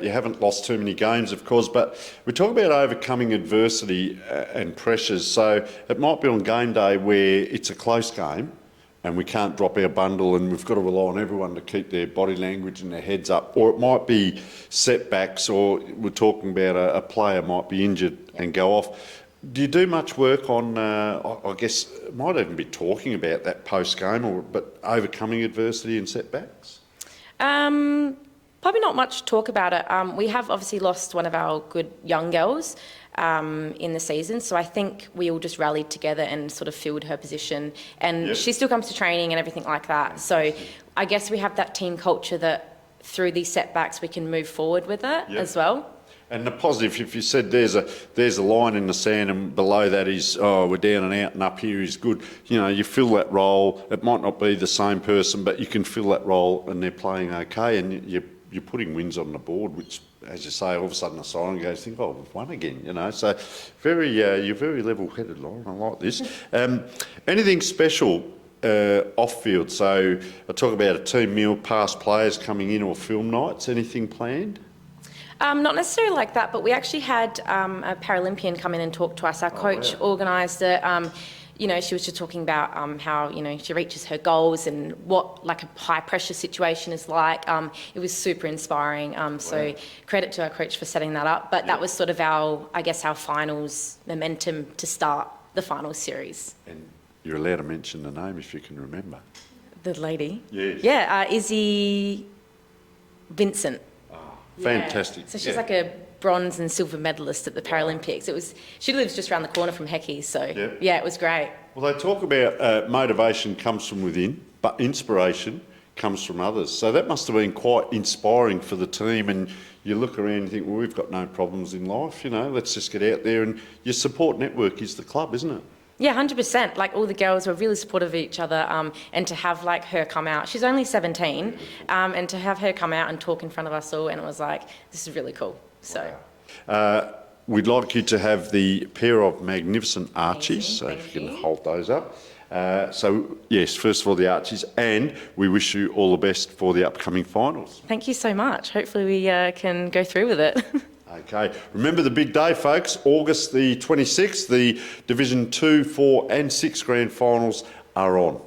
You haven't lost too many games, of course, but we talk about overcoming adversity and pressures. So it might be on game day where it's a close game and we can't drop our bundle and we've got to rely on everyone to keep their body language and their heads up. Or it might be setbacks, or we're talking about a player might be injured and go off. Do you do much work on, I guess, it might even be talking about that post-game, but overcoming adversity and setbacks? Probably not much talk about it. We have obviously lost one of our good young girls in the season, so I think we all just rallied together and sort of filled her position. And she still comes to training and everything like that. So I guess we have that team culture that through these setbacks we can move forward with it as well. And the positive, if you said there's a line in the sand and below that is, we're down and out and up here is good, you fill that role. It might not be the same person, but you can fill that role and they're playing okay, and you're putting wins on the board, which, as you say, all of a sudden the siren goes, think, we've won again, So you're very level-headed, Lauren. I like this. Anything special off-field? So I talk about a team meal, past players coming in, or film nights. Anything planned? Not necessarily like that, but we actually had a Paralympian come in and talk to us. Our coach organised it. you know, she was just talking about how, you know, she reaches her goals and what like a high pressure situation is like. It was super inspiring. So credit to our coach for setting that up. But that was sort of our finals momentum to start the finals series. And you're allowed to mention the name if you can remember. The lady? Yes. Yeah, Izzy Vincent. Fantastic. So she's like a bronze and silver medalist at the Paralympics. She lives just around the corner from Hecky, so yeah, it was great. Well, they talk about motivation comes from within, but inspiration comes from others. So that must have been quite inspiring for the team. And you look around and think, well, we've got no problems in life, you know, let's just get out there. And your support network is the club, isn't it? Yeah, 100%. Like all the girls were really supportive of each other, and to have like her come out, she's only 17, and to have her come out and talk in front of us all, and it was like, this is really cool. So, we'd like you to have the pair of magnificent Archies, so if you can hold those up. So yes, first of all the Archies, and we wish you all the best for the upcoming finals. thank you so much. Hopefully we can go through with it. Okay, remember the big day, folks. August the 26th, the Division 2, 4 and 6 grand finals are on.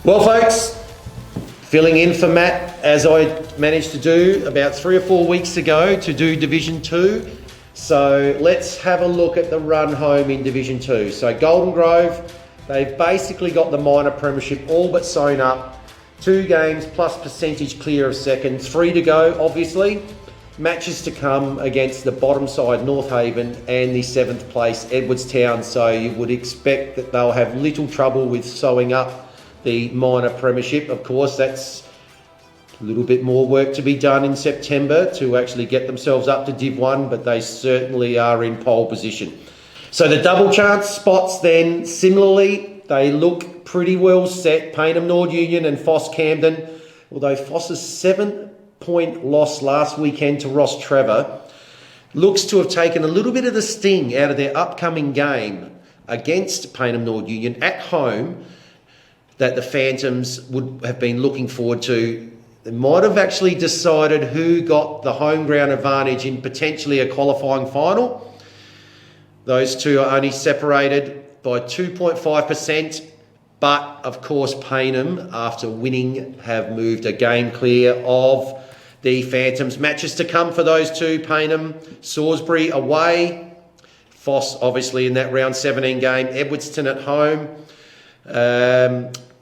Well, folks, filling in for Matt, as I managed to do about 3 or 4 weeks ago to do Division 2. So let's have a look at the run home in Division 2. So Golden Grove, they've basically got the minor premiership all but sewn up. 2 games plus percentage clear of second. 3 to go, obviously. Matches to come against the bottom side, North Haven, and the 7th place, Edwardstown. So you would expect that they'll have little trouble with sewing up the minor premiership. Of course, that's a little bit more work to be done in September to actually get themselves up to Div 1, but they certainly are in pole position. So the double chance spots then, similarly, they look pretty well set. Payneham Nord Union and Foss Camden, although Foss's 7-point loss last weekend to Ross Trevor looks to have taken a little bit of the sting out of their upcoming game against Payneham Nord Union at home that the Phantoms would have been looking forward to. They might have actually decided who got the home ground advantage in potentially a qualifying final. Those two are only separated by 2.5%, but of course Payneham, after winning, have moved a game clear of the Phantoms. Matches to come for those two, Payneham, Salisbury away, Foss obviously in that round 17 game, Edwardstown at home.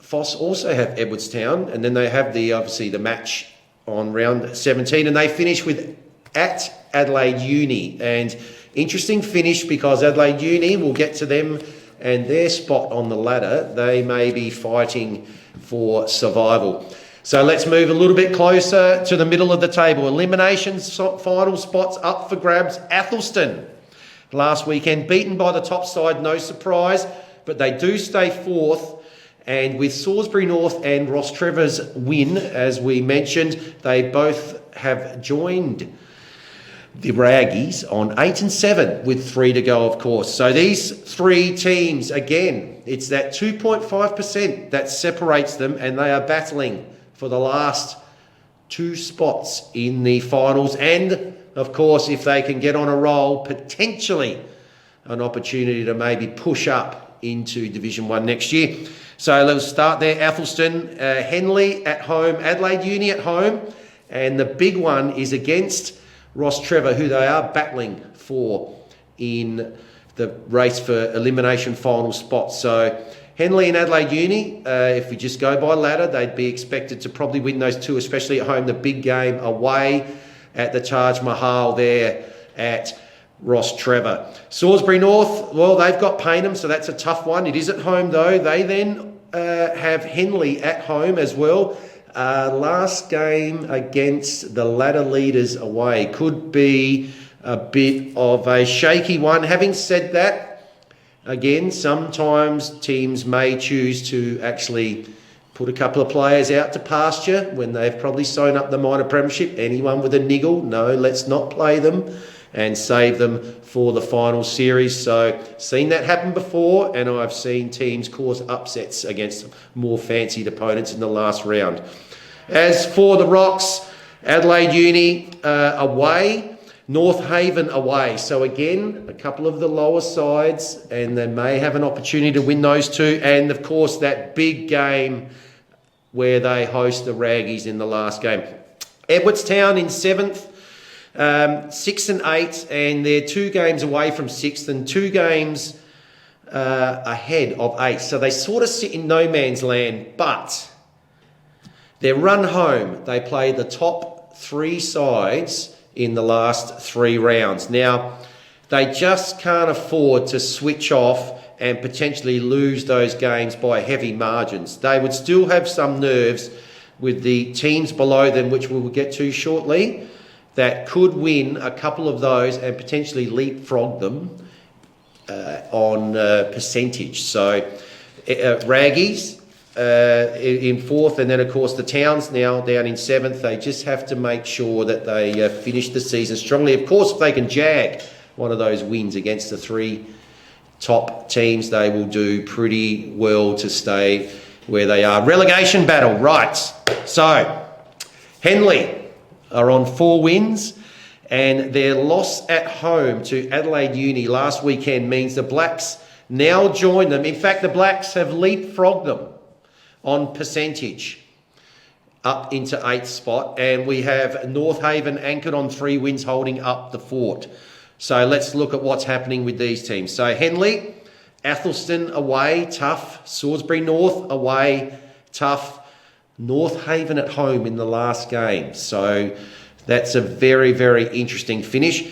Foss also have Edwardstown, and then they have the match on round 17, and they finish with at Adelaide Uni. And interesting finish, because Adelaide Uni, we'll get to them and their spot on the ladder. They may be fighting for survival. So let's move a little bit closer to the middle of the table. Eliminations, final spots up for grabs. Athelston, last weekend, beaten by the top side, no surprise, but they do stay 4th. And with Salisbury North and Ross Trevor's win, as we mentioned, they both have joined the Raggies on 8 and 7 with 3 to go, of course. So these 3 teams, again, it's that 2.5% that separates them, and they are battling for the last 2 spots in the finals. And, of course, if they can get on a roll, potentially an opportunity to maybe push up into Division 1 next year. So let's start there. Athelston, Henley at home, Adelaide Uni at home, and the big one is against Ross Trevor, who they are battling for in the race for elimination final spots. So Henley and Adelaide Uni, if we just go by ladder, they'd be expected to probably win those 2, especially at home. The big game away at the Taj Mahal there at Ross Trevor. Salisbury North, well, they've got Payneham, so that's a tough one. It is at home, though. They then have Henley at home as well. Last game against the ladder leaders away could be a bit of a shaky one. Having said that, again, sometimes teams may choose to actually put a couple of players out to pasture when they've probably sewn up the minor premiership. Anyone with a niggle, no, let's not play them and save them for the final series. So seen that happen before, and I've seen teams cause upsets against more fancied opponents in the last round. As for the Rocks, Adelaide Uni away, North Haven away. So again, a couple of the lower sides, and they may have an opportunity to win those two. And of course, that big game where they host the Raggies in the last game. Edwardstown in 7th, 6 and 8, and they're 2 games away from 6th and 2 games ahead of 8th. So they sort of sit in no man's land, but their run home, they play the top 3 sides in the last 3 rounds. Now, they just can't afford to switch off and potentially lose those games by heavy margins. They would still have some nerves with the teams below them, which we will get to shortly, that could win a couple of those and potentially leapfrog them on percentage. So Raggies in 4th, and then of course the Towns now down in 7th. They just have to make sure that they finish the season strongly. Of course, if they can jag one of those wins against the 3 top teams, they will do pretty well to stay where they are. Relegation battle, right. So, Henley are on 4 wins, and their loss at home to Adelaide Uni last weekend means the Blacks now join them. In fact, the Blacks have leapfrogged them on percentage up into 8th spot, and we have North Haven anchored on 3 wins holding up the fort. So let's look at what's happening with these teams. So Henley, Athelston away, tough. Salisbury North away, tough. North Haven at home in the last game. So that's a very, very interesting finish.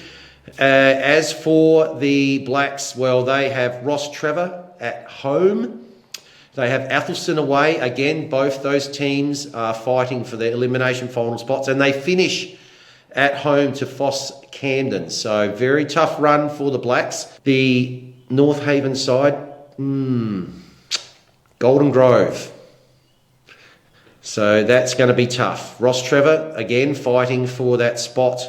As for the Blacks, well, they have Ross Trevor at home. They have Athelston away. Again, both those teams are fighting for their elimination final spots, and they finish at home to Foss Camden. So very tough run for the Blacks. The North Haven side, Golden Grove. So that's going to be tough. Ross Trevor, again, fighting for that spot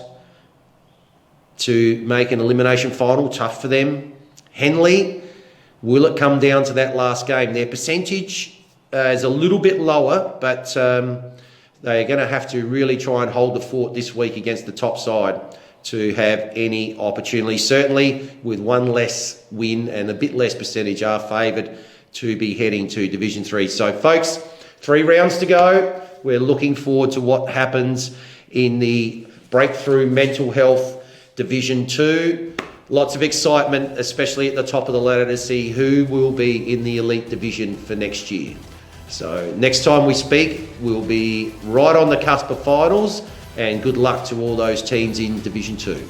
to make an elimination final. Tough for them. Henley, will it come down to that last game? Their percentage is a little bit lower, but they're going to have to really try and hold the fort this week against the top side to have any opportunity. Certainly with one less win and a bit less percentage are favoured to be heading to Division 3. So folks, 3 rounds to go. We're looking forward to what happens in the Breakthrough Mental Health Division 2. Lots of excitement, especially at the top of the ladder, to see who will be in the elite division for next year. So next time we speak, we'll be right on the cusp of finals, and good luck to all those teams in Division 2.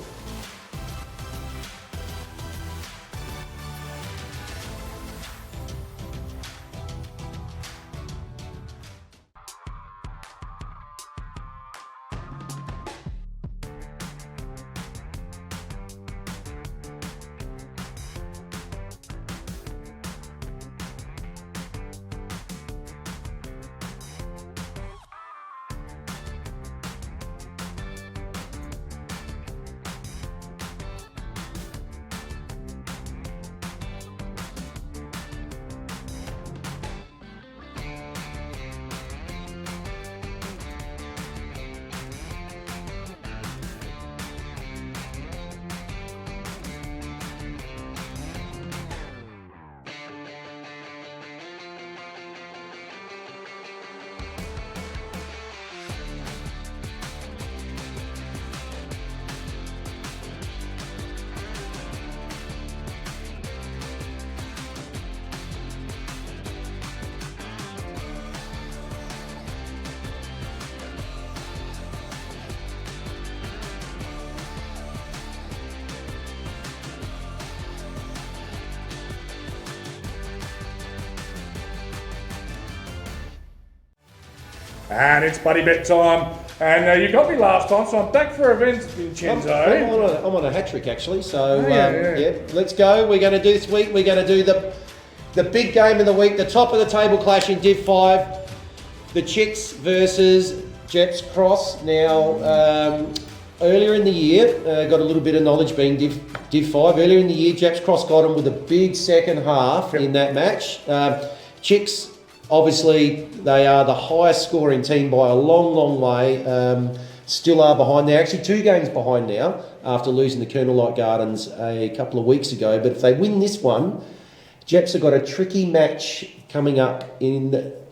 And it's buddy bet time. And you got me last time, so I'm back for events, Vincenzo. I'm on a hat trick actually, so yeah, let's go. We're going to do this week, we're going to do the big game of the week, the top of the table clash in Div 5, the Chicks versus Jets Cross. Now, earlier in the year, got a little bit of knowledge being Div 5. Earlier in the year, Jets Cross got them with a big second half in that match. Chicks, obviously, they are the highest scoring team by a long, long way. still are behind. They're actually 2 games behind now after losing the Colonel Light Gardens a couple of weeks ago. But if they win this one, Jeps have got a tricky match coming up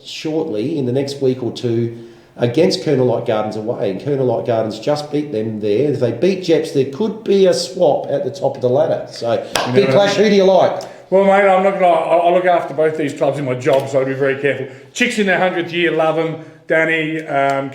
shortly in the next week or two against Colonel Light Gardens away. And Colonel Light Gardens just beat them there. If they beat Jeps, there could be a swap at the top of the ladder. So, big clash. Who do you like? Well, mate, I'm not going to lie. I look after both these clubs in my job, so I'll be very careful. Chicks in their 100th year, love them. Danny,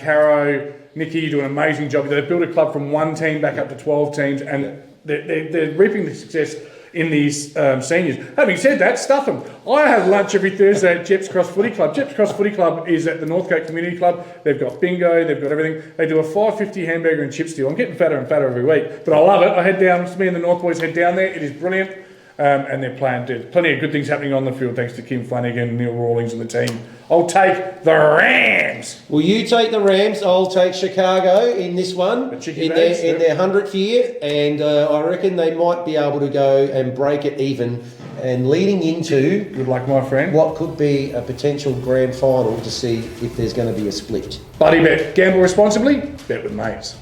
Caro, Nikki do an amazing job. They've built a club from 1 team back up to 12 teams, and they're reaping the success in these seniors. Having said that, stuff them. I have lunch every Thursday at Jeps Cross Footy Club. Jeps Cross Footy Club is at the Northcote Community Club. They've got bingo, they've got everything. They do a $5.50 hamburger and chip deal. I'm getting fatter and fatter every week, but I love it. I head down, me and the North Boys head down there. It is brilliant. And they're playing. There's plenty of good things happening on the field thanks to Kim Flanagan, Neil Rawlings and the team. I'll take the Rams. Will you take the Rams? I'll take Chicago in this one, in their 100th year, and I reckon they might be able to go and break it even, and leading into good luck, my friend. What could be a potential grand final to see if there's going to be a split. Buddy bet. Gamble responsibly. Bet with mates.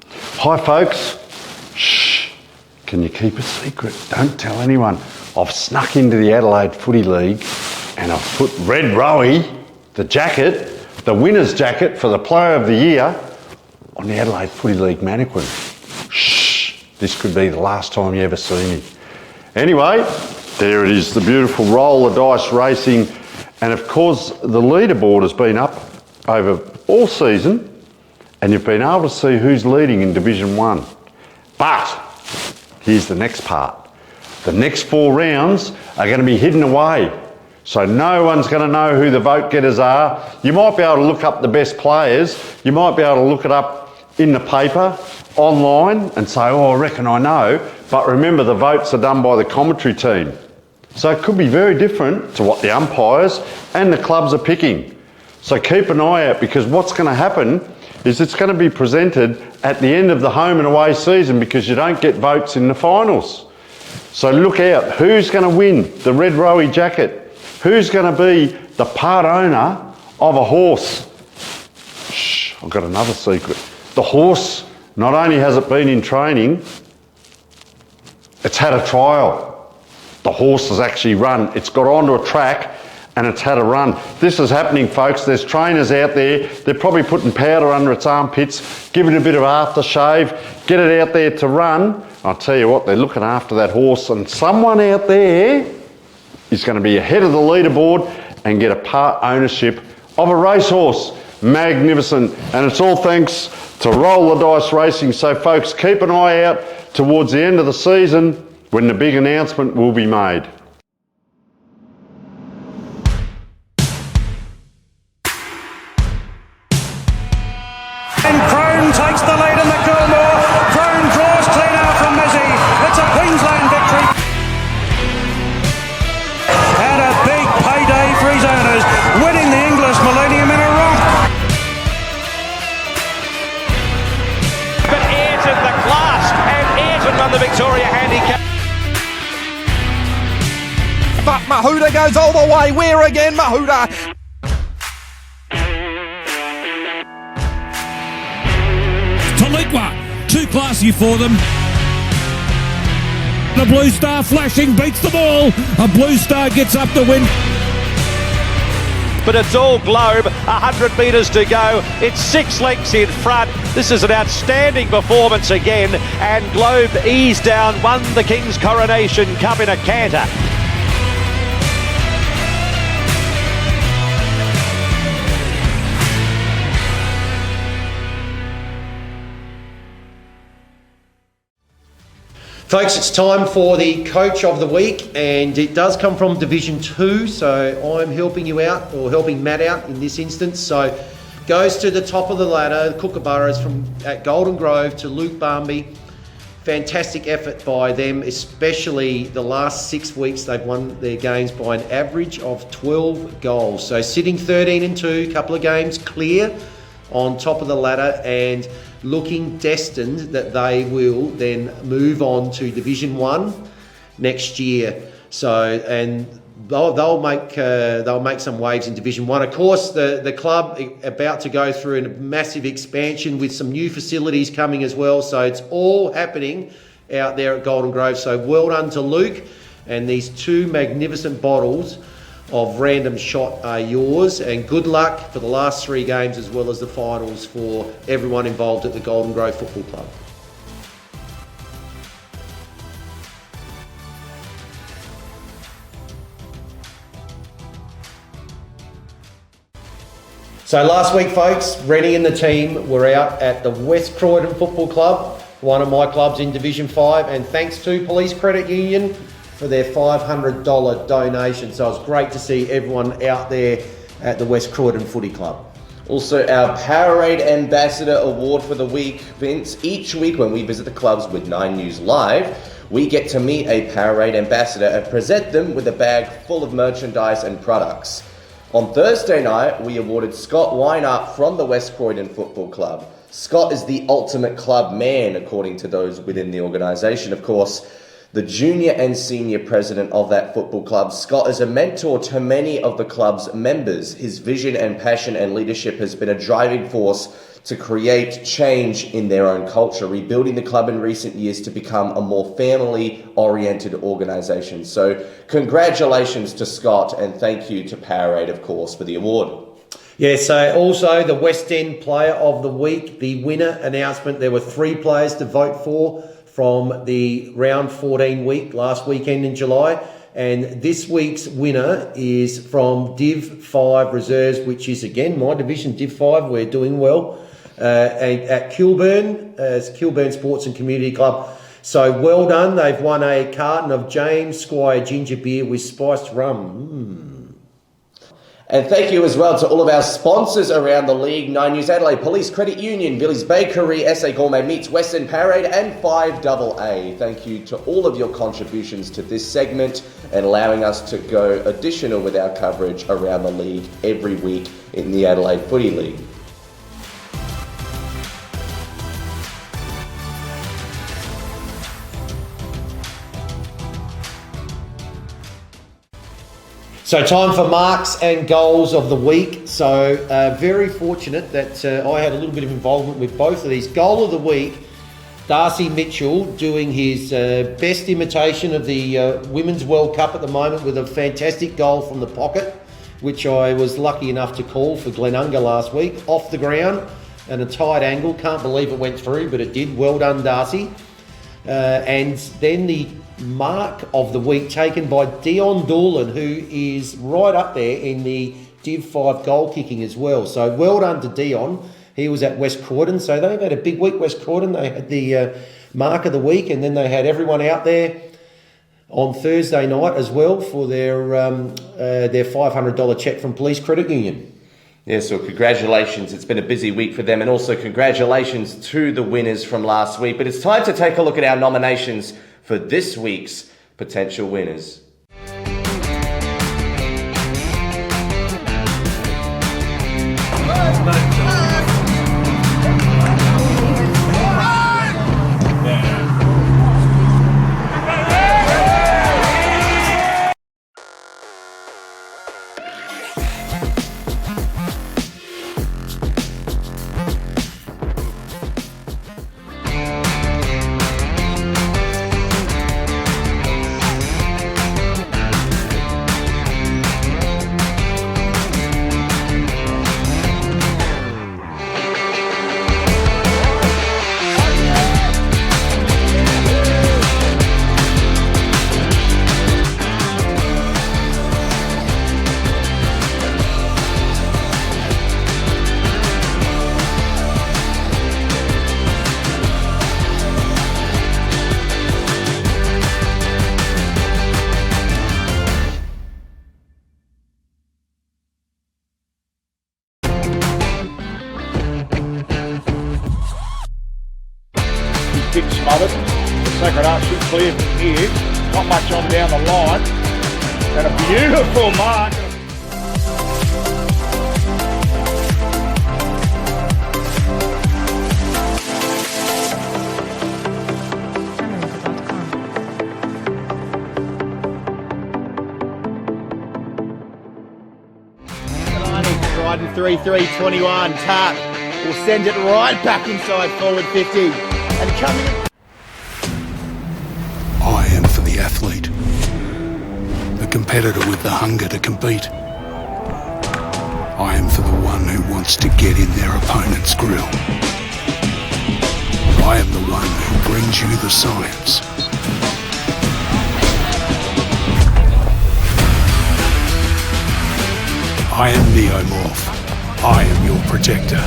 Hi, folks. Shh. Can you keep a secret? Don't tell anyone. I've snuck into the Adelaide Footy League and I've put Red Rowie, the jacket, the winner's jacket for the Player of the Year, on the Adelaide Footy League mannequin. Shh, this could be the last time you ever see me. Anyway, there it is, the beautiful roller dice racing. And of course, the leaderboard has been up over all season and you've been able to see who's leading in Division 1. But here's the next part. The next 4 rounds are going to be hidden away. So no one's going to know who the vote getters are. You might be able to look up the best players. You might be able to look it up in the paper, online, and say, oh, I reckon I know. But remember, the votes are done by the commentary team. So it could be very different to what the umpires and the clubs are picking. So keep an eye out, because what's going to happen is it's going to be presented at the end of the home and away season, because you don't get votes in the finals. So look out. Who's going to win the Red Rowie jacket? Who's going to be the part owner of a horse? Shh, I've got another secret. The horse, not only has it been in training, it's had a trial. The horse has actually run. It's got onto a track and it's had a run. This is happening, folks. There's trainers out there. They're probably putting powder under its armpits, giving it a bit of aftershave, get it out there to run. I'll tell you what, they're looking after that horse, and someone out there is going to be ahead of the leaderboard and get a part ownership of a racehorse. Magnificent. And it's all thanks to Roll the Dice Racing. So folks, keep an eye out towards the end of the season when the big announcement will be made. And Crone takes the lead in the Coolmore. Crone draws clean out from Mizzy. It's a Queensland victory. And a big payday for his owners, winning the English Millennium in a romp. But Ayrton the class, and Ayrton won the Victoria Handicap. But Mahuda goes all the way. Where again, Mahuda? Taliqua, too classy for them. The Blue Star flashing, beats the ball. A Blue Star gets up the win. But it's all Globe, 100 metres to go. It's 6 lengths in front. This is an outstanding performance again. And Globe eased down, won the King's Coronation Cup in a canter. Folks, it's time for the Coach of the Week, and it does come from Division 2, so I'm helping you out, or helping Matt out in this instance. So goes to the top of the ladder, the Kookaburras from at Golden Grove to Luke Barmby. Fantastic effort by them, especially the last 6 weeks. They've won their games by an average of 12 goals. So sitting 13-2, couple of games clear on top of the ladder, and looking destined that they will then move on to Division 1 next year. So, and they'll make some waves in Division 1. Of course, the club about to go through a massive expansion with some new facilities coming as well. So it's all happening out there at Golden Grove. So well done to Luke, and these 2 magnificent bottles of Random Shot are yours, and good luck for the last 3 games as well as the finals for everyone involved at the Golden Grove Football Club. So last week, folks, Rennie and the team were out at the West Croydon Football Club, one of my clubs in Division 5, and thanks to Police Credit Union for their $500 donation. So it's great to see everyone out there at the West Croydon Footy Club. Also, our Powerade Ambassador Award for the week, Vince. Each week when we visit the clubs with 9 News Live, we get to meet a Powerade Ambassador and present them with a bag full of merchandise and products. On Thursday night, we awarded Scott Weinup from the West Croydon Football Club. Scott is the ultimate club man, according to those within the organisation. Of course, the junior and senior president of that football club, Scott is a mentor to many of the club's members. His vision and passion and leadership has been a driving force to create change in their own culture, rebuilding the club in recent years to become a more family-oriented organisation. So congratulations to Scott, and thank you to Powerade, of course, for the award. Yeah, so also the West End Player of the Week, the winner announcement. There were 3 players to vote for from the round 14 week, last weekend in July. And this week's winner is from Div 5 Reserves, which is, again, my division, Div 5. We're doing well. At Kilburn, Kilburn Sports and Community Club. So well done. They've won a carton of James Squire ginger beer with spiced rum. And thank you as well to all of our sponsors around the league: 9 News Adelaide, Police Credit Union, Billy's Bakery, SA Gourmet Meats, Western Parade and 5AA. Thank you to all of your contributions to this segment and allowing us to go additional with our coverage around the league every week in the Adelaide Footy League. So time for marks and goals of the week. So very fortunate that I had a little bit of involvement with both of these. Goal of the week, Darcy Mitchell doing his best imitation of the Women's World Cup at the moment with a fantastic goal from the pocket, which I was lucky enough to call for Glenunga last week, off the ground and a tight angle. Can't believe it went through, but it did. Well done, Darcy. And then the mark of the week taken by Dion Doolan, who is right up there in the Div 5 goal kicking as well. So well done to Dion. He was at West Croydon, so they've had a big week, West Croydon. They had the mark of the week, and then they had everyone out there on Thursday night as well for their $500 cheque from Police Credit Union. Yeah, so congratulations. It's been a busy week for them, and also congratulations to the winners from last week. But it's time to take a look at our nominations for this week's potential winners. Big smothered. Sacred Heart should clear from here. Not much on down the line. And a beautiful mark. 3-3-21. Tark will send it right back inside forward 50. And coming. I am for the athlete, the competitor with the hunger to compete. I am for the one who wants to get in their opponent's grill. I am the one who brings you the science. I am Neomorph. I am your protector.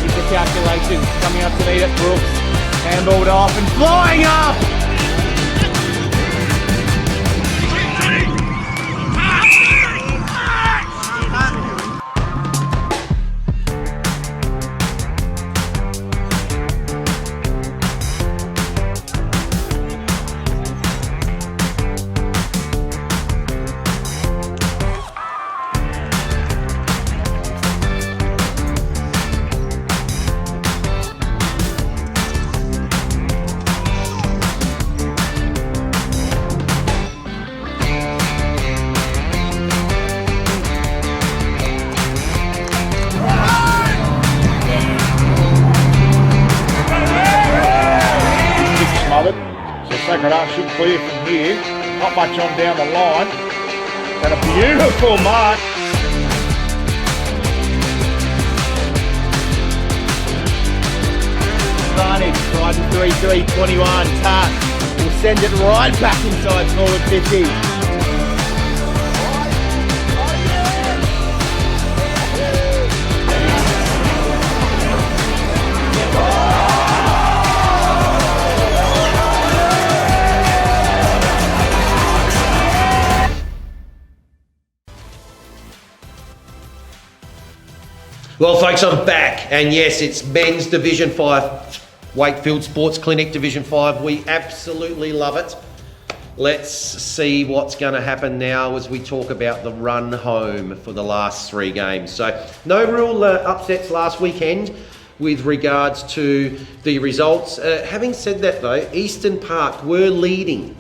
Into calculations, coming up to meet it, Brooks, handballed off and flying up! Sacred Heart should clear from here. Not much on down the line. And a beautiful mark. Advantage, riding 3-3-21. Tark will send it right back inside forward 50. Well, folks, I'm back, and yes, it's men's Division 5, Wakefield Sports Clinic Division 5. We absolutely love it. Let's see what's going to happen now as we talk about the run home for the last 3 games. So, no real upsets last weekend with regards to the results. Having said that, though, Eastern Park were leading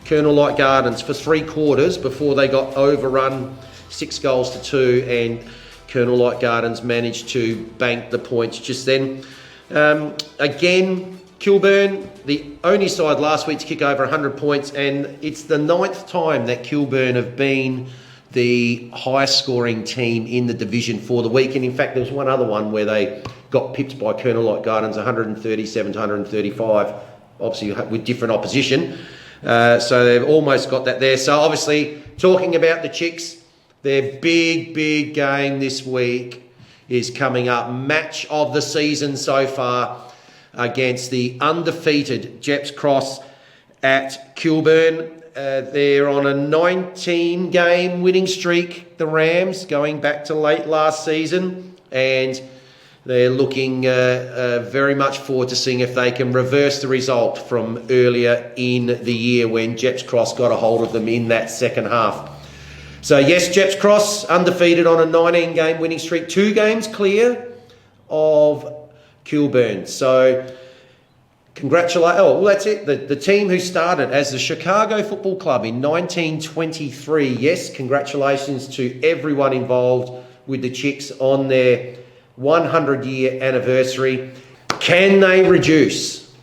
Colonel Light Gardens for 3 quarters before they got overrun 6 goals to 2, and Colonel Light Gardens managed to bank the points just then. Again, Kilburn, the only side last week to kick over 100 points, and it's the 9th time that Kilburn have been the highest scoring team in the division for the week. And in fact, there was one other one where they got pipped by Colonel Light Gardens 137 to 135, obviously with different opposition. So they've almost got that there. So obviously, talking about the Chicks, their big game this week is coming up. Match of the season so far against the undefeated Jeps Cross at Kilburn. They're on a 19-game winning streak, the Rams, going back to late last season. And they're looking very much forward to seeing if they can reverse the result from earlier in the year when Jeps Cross got a hold of them in that second half. So yes, Jeps Cross undefeated on a 19-game winning streak, 2 games clear of Kilburn. So congratulations. Oh, well, that's it. The team who started as the Chicago Football Club in 1923. Yes, congratulations to everyone involved with the Chicks on their 100-year anniversary. Can they reduce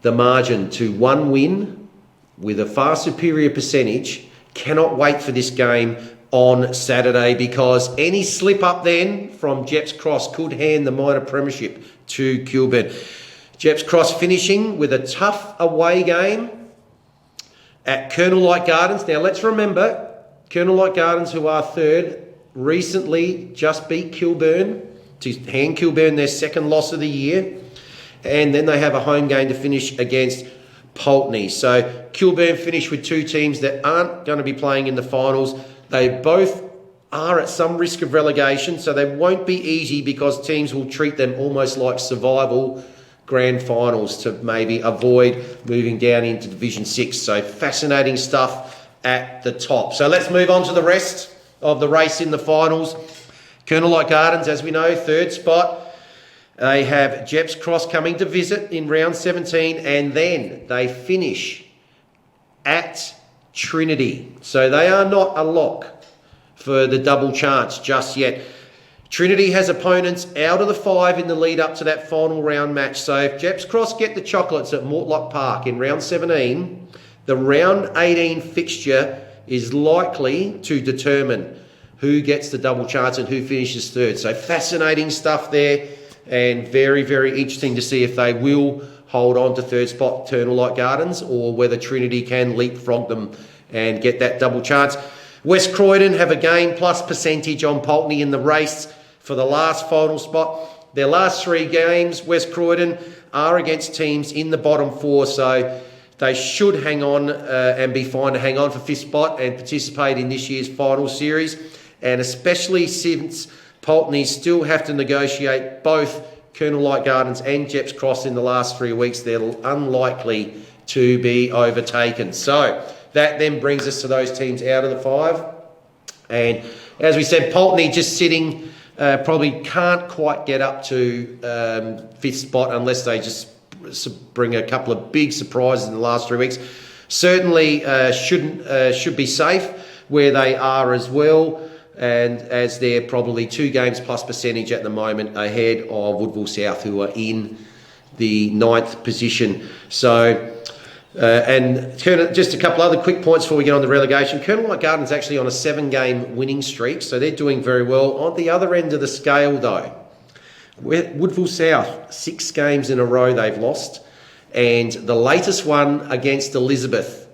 the margin to 1 win with a far superior percentage? Cannot wait for this game on Saturday, because any slip up then from Jeps Cross could hand the minor premiership to Kilburn. Jeps Cross finishing with a tough away game at Colonel Light Gardens. Now let's remember, Colonel Light Gardens, who are 3rd, recently just beat Kilburn to hand Kilburn their 2nd loss of the year. And then they have a home game to finish against Pulteney. So Kilburn finished with two teams that aren't going to be playing in the finals. They both are at some risk of relegation, so they won't be easy because teams will treat them almost like survival grand finals to maybe avoid moving down into Division 6. So fascinating stuff at the top. So let's move on to the rest of the race in the finals. Colonel Light Gardens, as we know, third spot. They have Jeps Cross coming to visit in round 17, and then they finish at Trinity. So they are not a lock for the double chance just yet. Trinity has opponents out of the 5 in the lead up to that final round match. So if Jeps Cross get the chocolates at Mortlock Park in round 17, the round 18 fixture is likely to determine who gets the double chance and who finishes third. So fascinating stuff there, and very, very interesting to see if they will hold on to third spot, Colonel Light Gardens, or whether Trinity can leapfrog them and get that double chance. West Croydon have a game plus percentage on Pulteney in the race for the last final spot. Their last 3 games, West Croydon, are against teams in the bottom 4, so they should hang on and be fine to hang on for 5th spot and participate in this year's final series. And especially since Pulteney still have to negotiate both Colonel Light Gardens and Jeps Cross in the last 3 weeks, they're unlikely to be overtaken. So that then brings us to those teams out of the 5. And as we said, Pulteney just sitting, probably can't quite get up to 5th spot unless they just bring a couple of big surprises in the last 3 weeks. Certainly should be safe where they are as well, and as they're probably 2 games plus percentage at the moment ahead of Woodville South, who are in the 9th position. So, and just a couple other quick points before we get on the relegation. Colonel Light Gardens actually on a 7-game winning streak, so they're doing very well. On the other end of the scale, though, Woodville South, 6 games in a row they've lost, and the latest one against Elizabeth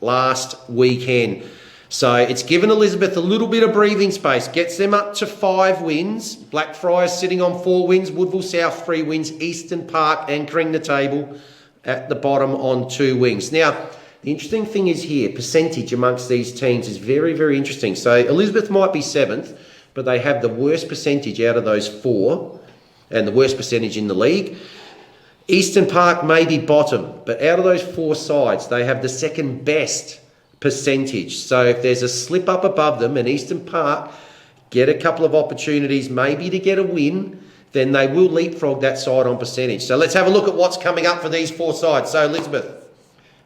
last weekend. So it's given Elizabeth a little bit of breathing space, gets them up to 5 wins. Blackfriars sitting on 4 wins, Woodville South 3 wins, Eastern Park anchoring the table at the bottom on 2 wins. Now, the interesting thing is here, percentage amongst these teams is very, very interesting. So Elizabeth might be 7th, but they have the worst percentage out of those 4 and the worst percentage in the league. Eastern Park may be bottom, but out of those 4 sides, they have the 2nd best percentage. So if there's a slip up above them and Eastern Park get a couple of opportunities maybe to get a win, then they will leapfrog that side on percentage. So let's have a look at what's coming up for these 4 sides. So Elizabeth,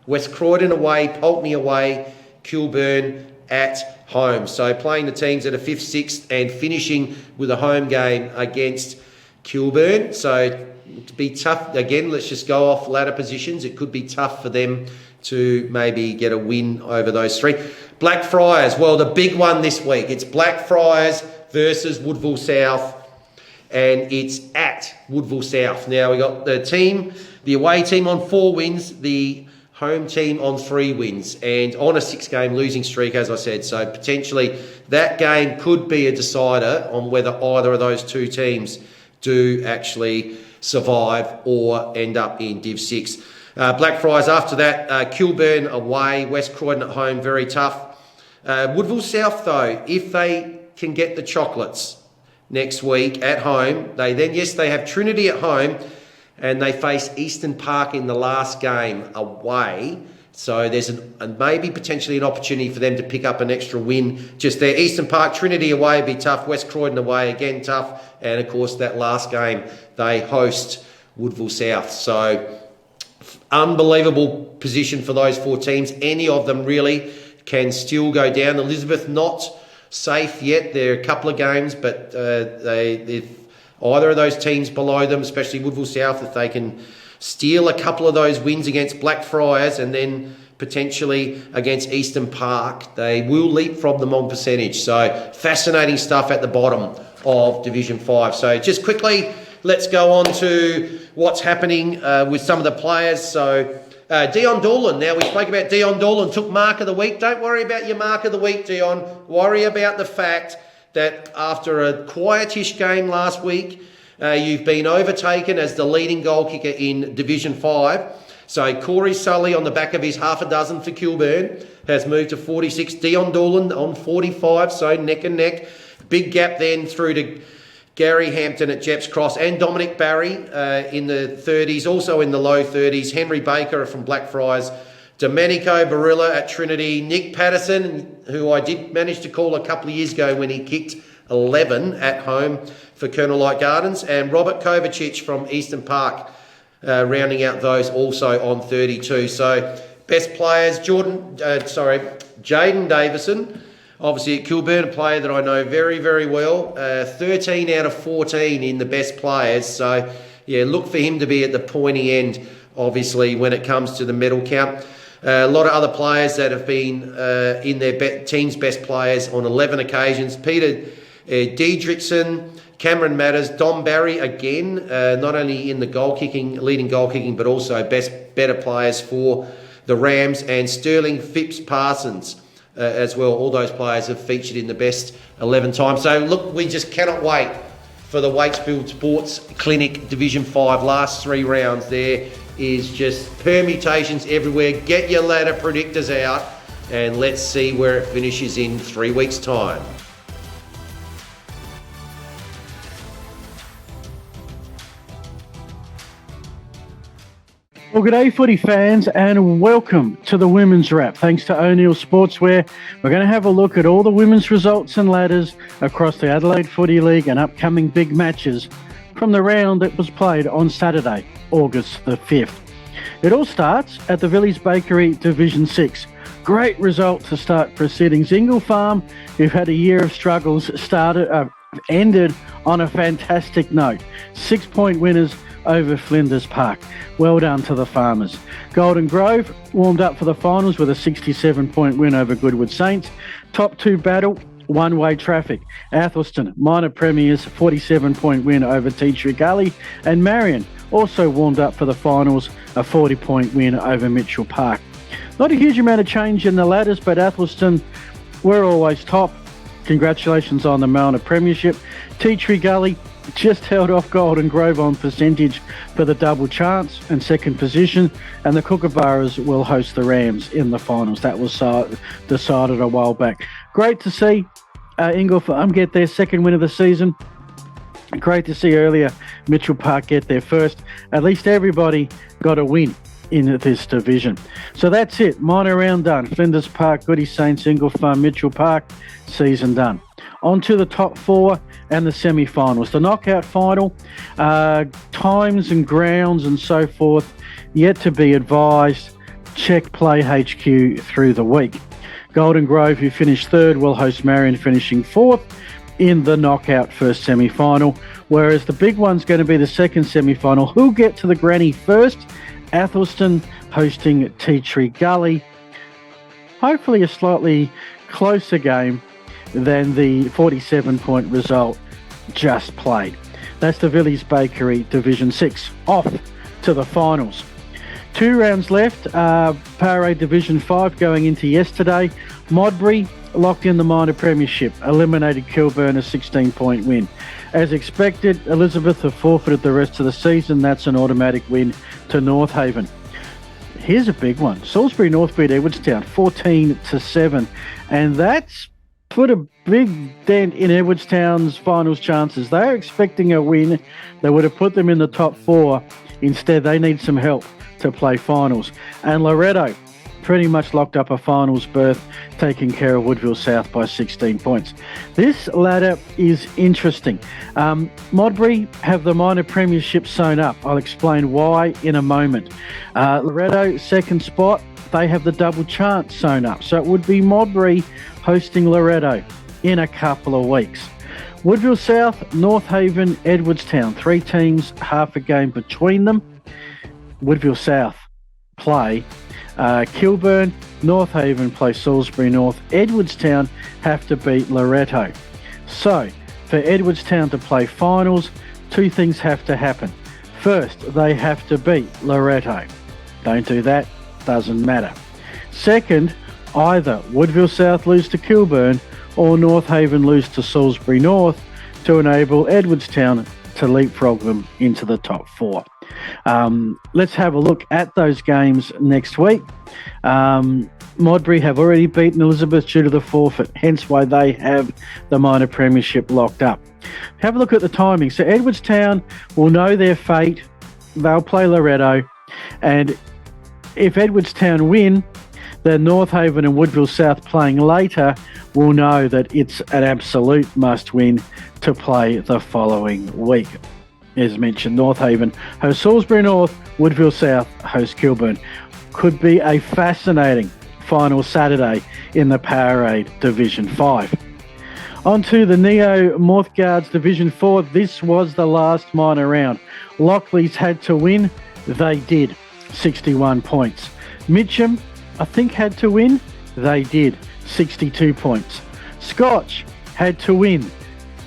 West Croydon away, Pulteney away, Kilburn at home. So playing the teams that are 5th, 6th and finishing with a home game against Kilburn. So to be tough, again, let's just go off ladder positions. It could be tough for them to maybe get a win over those 3. Blackfriars, well, the big one this week. It's Blackfriars versus Woodville South, and it's at Woodville South. Now, we got the away team on 4 wins, the home team on 3 wins, and on a 6-game losing streak, as I said. So potentially that game could be a decider on whether either of those 2 teams do actually survive or end up in Div 6. Blackfriars after that, Kilburn away, West Croydon at home, very tough. Woodville South, though, if they can get the chocolates next week at home, they have Trinity at home, and they face Eastern Park in the last game away. So there's maybe potentially an opportunity for them to pick up an extra win just there. Eastern Park, Trinity away would be tough. West Croydon away, again tough. And of course, that last game, they host Woodville South. So unbelievable position for those 4 teams. Any of them really can still go down. Elizabeth not safe yet. There are a couple of games, but if either of those teams below them, especially Woodville South, if they can steal a couple of those wins against Blackfriars and then potentially against Eastern Park, they will leapfrog them on percentage. So fascinating stuff at the bottom of Division 5. So just quickly, let's go on to what's happening with some of the players. So Dion Doolan. Now, we spoke about Dion Doolan, took Mark of the Week. Don't worry about your Mark of the Week, Dion. Worry about the fact that after a quietish game last week, you've been overtaken as the leading goal kicker in Division 5. So Corey Sully on the back of his half a dozen for Kilburn has moved to 46. Dion Doolan on 45, so neck and neck. Big gap then through to Gary Hampton at Jeps Cross and Dominic Barry in the 30s, also in the low 30s. Henry Baker from Blackfriars. Domenico Barilla at Trinity. Nick Patterson, who I did manage to call a couple of years ago when he kicked 11 at home for Colonel Light Gardens. And Robert Kovacic from Eastern Park, rounding out those also on 32. So best players, Jaden Davison, obviously at Kilburn, a player that I know very, very well. 13 out of 14 in the best players. So, yeah, look for him to be at the pointy end, obviously, when it comes to the medal count. A lot of other players that have been in their team's best players on 11 occasions. Peter Diedrichsen, Cameron Matters, Dom Barry again, not only in the leading goal kicking, but also better players for the Rams, and Sterling Phipps Parsons as well. All those players have featured in the best 11 times. So look, we just cannot wait for the Waitsfield Sports Clinic Division 5 last 3 rounds. There is just permutations everywhere. Get your ladder predictors out and let's see where it finishes in 3 weeks' time. Well, good day, footy fans, and welcome to the Women's Wrap. Thanks to O'Neill Sportswear, we're going to have a look at all the women's results and ladders across the Adelaide Footy League and upcoming big matches from the round that was played on Saturday, August the 5th. It all starts at the Villiers Bakery Division 6. Great result to start proceedings. Ingle Farm, who've had a year of struggles, ended on a fantastic note. 6-point winners over Flinders Park. Well done to the Farmers. Golden Grove warmed up for the finals with a 67-point win over Goodwood Saints. Top 2 battle, one-way traffic. Athelston, minor premiers, 47-point win over Tea Tree Gully. And Marion also warmed up for the finals, a 40-point win over Mitchell Park. Not a huge amount of change in the ladders, but Athelston were always top. Congratulations on the minor premiership. Tea Tree Gully just held off Golden Grove on percentage for the double chance and second position, and the Kookaburras will host the Rams in the finals. That was decided a while back. Great to see Ingle Farm get their second win of the season. Great to see earlier Mitchell Park get their first. At least everybody got a win in this division. So that's it. Minor round done. Flinders Park, Goody Saints, Ingle Farm, Mitchell Park, season done. On to the top 4 and the semi-finals. The knockout final, times and grounds and so forth, yet to be advised. Check Play HQ through the week. Golden Grove, who finished 3rd, will host Marion, finishing 4th in the knockout first semi-final, whereas the big one's going to be the second semi-final. Who'll get to the granny first? Athelston hosting Tea Tree Gully. Hopefully a slightly closer game than the 47-point result just played. That's the Villiers Bakery Division 6. Off to the finals. 2 rounds left. Powerade Division 5 going into yesterday. Modbury locked in the minor premiership, eliminated Kilburn, a 16-point win. As expected, Elizabeth have forfeited the rest of the season. That's an automatic win to North Haven. Here's a big one. Salisbury North beat Edwardstown 14-7, and that's put a big dent in Edwardstown's finals chances. They're expecting a win that would have put them in the top 4. Instead, they need some help to play finals. And Loretto pretty much locked up a finals berth, taking care of Woodville South by 16 points. This ladder is interesting. Modbury have the minor premiership sewn up. I'll explain why in a moment. Loretto, second spot, they have the double chance sewn up. So it would be Modbury hosting Loretto in a couple of weeks. Woodville South, North Haven, Edwardstown, 3 teams, half a game between them. Woodville South play Kilburn, North Haven play Salisbury North. Edwardstown have to beat Loretto. So, for Edwardstown to play finals, 2 things have to happen. First, they have to beat Loretto. Don't do that, doesn't matter. Second, either Woodville South lose to Kilburn or North Haven lose to Salisbury North to enable Edwardstown to leapfrog them into the top 4. Let's have a look at those games next week. Modbury have already beaten Elizabeth due to the forfeit, hence why they have the minor premiership locked up. Have a look at the timing. So Edwardstown will know their fate. They'll play Loretto. And if Edwardstown win, then North Haven and Woodville South playing later will know that it's an absolute must-win to play the following week. As mentioned, North Haven hosts Salisbury North, Woodville South hosts Kilburn. Could be a fascinating final Saturday in the Powerade Division 5. On to the Neo Northguards Division 4. This was the last minor round. Lockleys had to win. They did. 61 points. Mitcham, I think, had to win. They did. 62 points. Scotch had to win.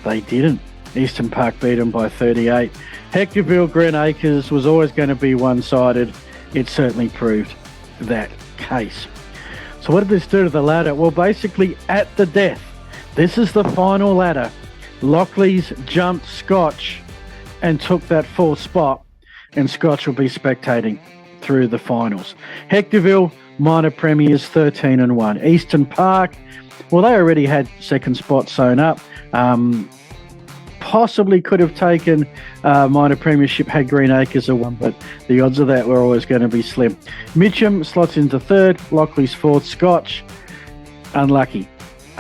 They didn't. Eastern Park beat them by 38. Hectorville Green Acres was always going to be one-sided. It certainly proved that case. So what did this do to the ladder? Well, basically at the death. This is the final ladder. Lockleys jumped Scotch and took that 4th spot, and Scotch will be spectating through the finals. Hectorville, minor premiers, 13-1. Eastern Park, well, they already had 2nd spot sewn up. Possibly could have taken minor premiership had Green Acres a won, but the odds of that were always going to be slim. Mitcham slots into 3rd, Lockleys 4th, Scotch, unlucky.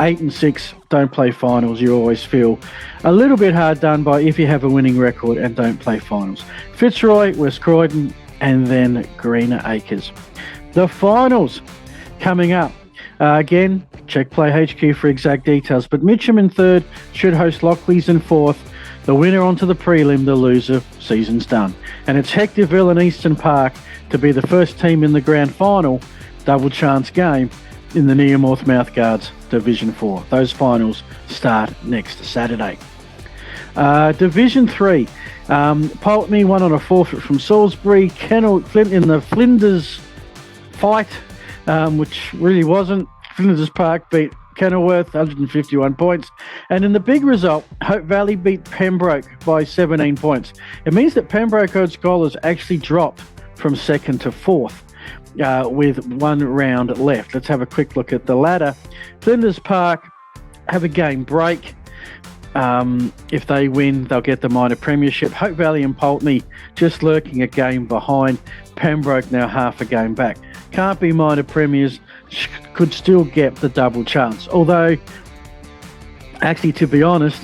8 and 6, don't play finals. You always feel a little bit hard done by if you have a winning record and don't play finals. Fitzroy, West Croydon, and then Green Acres. The finals coming up. Again, check Play HQ for exact details, but Mitcham in 3rd should host Lockleys in 4th. The winner onto the prelim, the loser, season's done. And it's Hectorville and Eastern Park to be the first team in the grand final, double chance game, in the Neo North Mouthguards Division 4. Those finals start next Saturday. Division 3, Pulteney won on a forfeit from Salisbury. Flint in the Flinders fight, which really wasn't. Flinders Park beat Kenilworth, 151 points. And in the big result, Hope Valley beat Pembroke by 17 points. It means that Pembroke Old Scholars actually dropped from 2nd to 4th. With 1 round left. Let's have a quick look at the ladder. Flinders Park have a game break. If they win, they'll get the minor premiership. Hope Valley and Pulteney just lurking a game behind. Pembroke now half a game back. Can't be minor premiers, could still get the double chance. Although, actually, to be honest,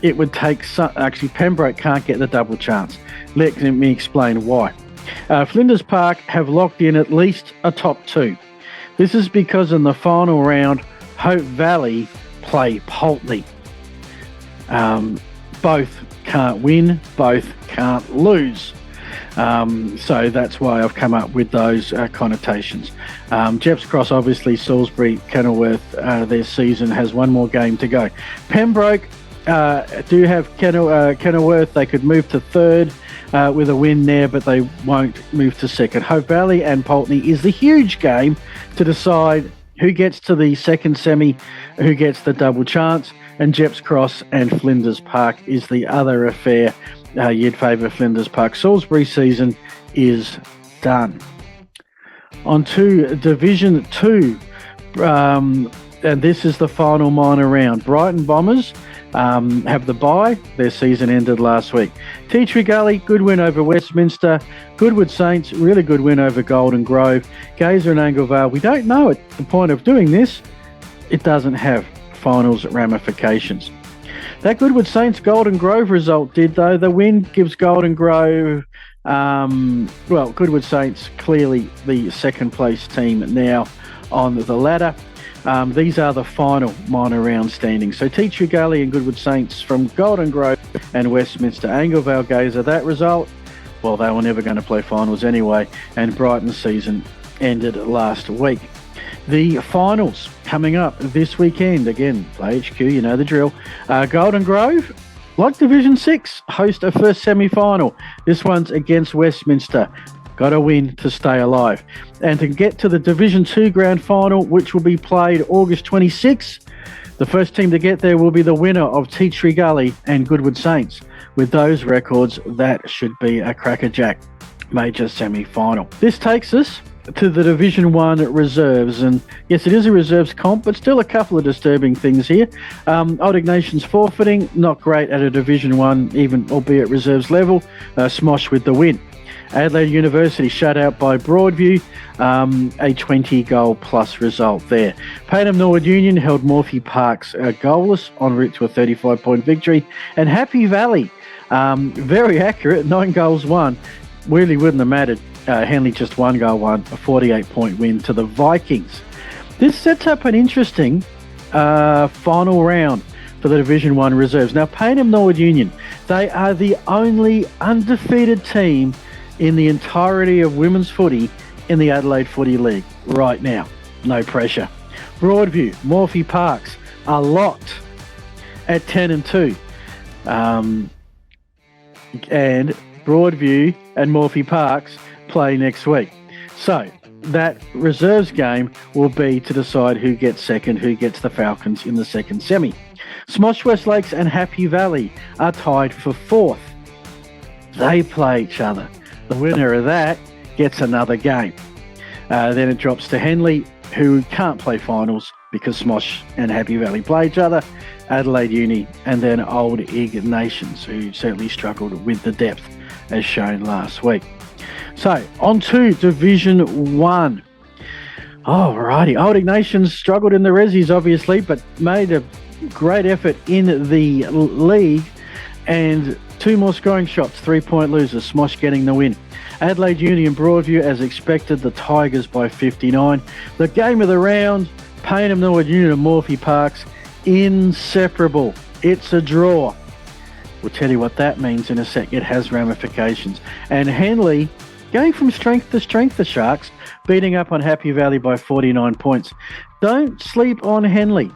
it would take actually Pembroke can't get the double chance. Let me explain why. Flinders Park have locked in at least a top 2. This is because in the final round, Hope Valley play Pulteney. Both can't win, both can't lose. So that's why I've come up with those connotations. Jeps Cross, obviously, Salisbury, Kenilworth, their season has 1 more game to go. Pembroke do have Kenilworth. They could move to 3rd. With a win there, but they won't move to 2nd. Hope Valley and Pulteney is the huge game to decide who gets to the 2nd semi, who gets the double chance, and Jeps Cross and Flinders Park is the other affair. You'd favour Flinders Park. Salisbury season is done. On to Division 2, and this is the final minor round. Brighton Bombers have the bye. Their season ended last week. Tea Tree Gully, good win over Westminster. Goodwood Saints, really good win over Golden Grove. Gazer and Anglevale, we don't know at the point of doing this. It doesn't have finals ramifications. That Goodwood Saints Golden Grove result did, though. The win gives Golden Grove, Goodwood Saints clearly the 2nd place team now on the ladder. These are the final minor round standings. So Tea Tree Gully and Goodwood Saints from Golden Grove and Westminster. Anglevale Gazer, that result, well, they were never going to play finals anyway, and Brighton's season ended last week. The finals coming up this weekend. Again, Play HQ, you know the drill. Golden Grove, like Division 6, host a first semi-final. This one's against Westminster. Got to win to stay alive. And to get to the Division 2 grand final, which will be played August 26th, The first team to get there will be the winner of Tea Tree Gully and Goodwood Saints. With those records, that should be a crackerjack major semi-final. This takes us to the Division 1 reserves, and yes, it is a reserves comp, but still a couple of disturbing things here. Old Ignations forfeiting, not great at a Division 1, even albeit reserves level. Smosh with the win. Adelaide University shut out by Broadview, a 20-goal plus result there. Payneham Norwood Union held Morphy Parks goalless en route to a 35-point victory, and Happy Valley, very accurate, 9 goals won. Really wouldn't have mattered. Henley just 1 goal won, a 48-point win to the Vikings. This sets up an interesting final round for the Division 1 reserves. Now, Payneham Norwood Union, they are the only undefeated team in the entirety of women's footy in the Adelaide Footy League right now. No pressure. Broadview, Morphy Parks are locked at 10-2. And Broadview and Morphy Parks play next week. So that reserves game will be to decide who gets second, who gets the Falcons in the second semi. Smosh West Lakes and Happy Valley are tied for 4th. They play each other. The winner of that gets another game. Then it drops to Henley, who can't play finals because Smosh and Happy Valley play each other, Adelaide Uni, and then Old Ignations, who certainly struggled with the depth as shown last week. So, on to Division 1. Alrighty, Old Ignations struggled in the Rezzies, obviously, but made a great effort in the league, and 2 more scoring shots, 3-point losers, Smosh getting the win. Adelaide Uni and Broadview, as expected, the Tigers by 59. The game of the round, Payneham Norwood Union and Morphy Parks, inseparable. It's a draw. We'll tell you what that means in a sec. It has ramifications. And Henley, going from strength to strength, the Sharks, beating up on Happy Valley by 49 points. Don't sleep on Henley.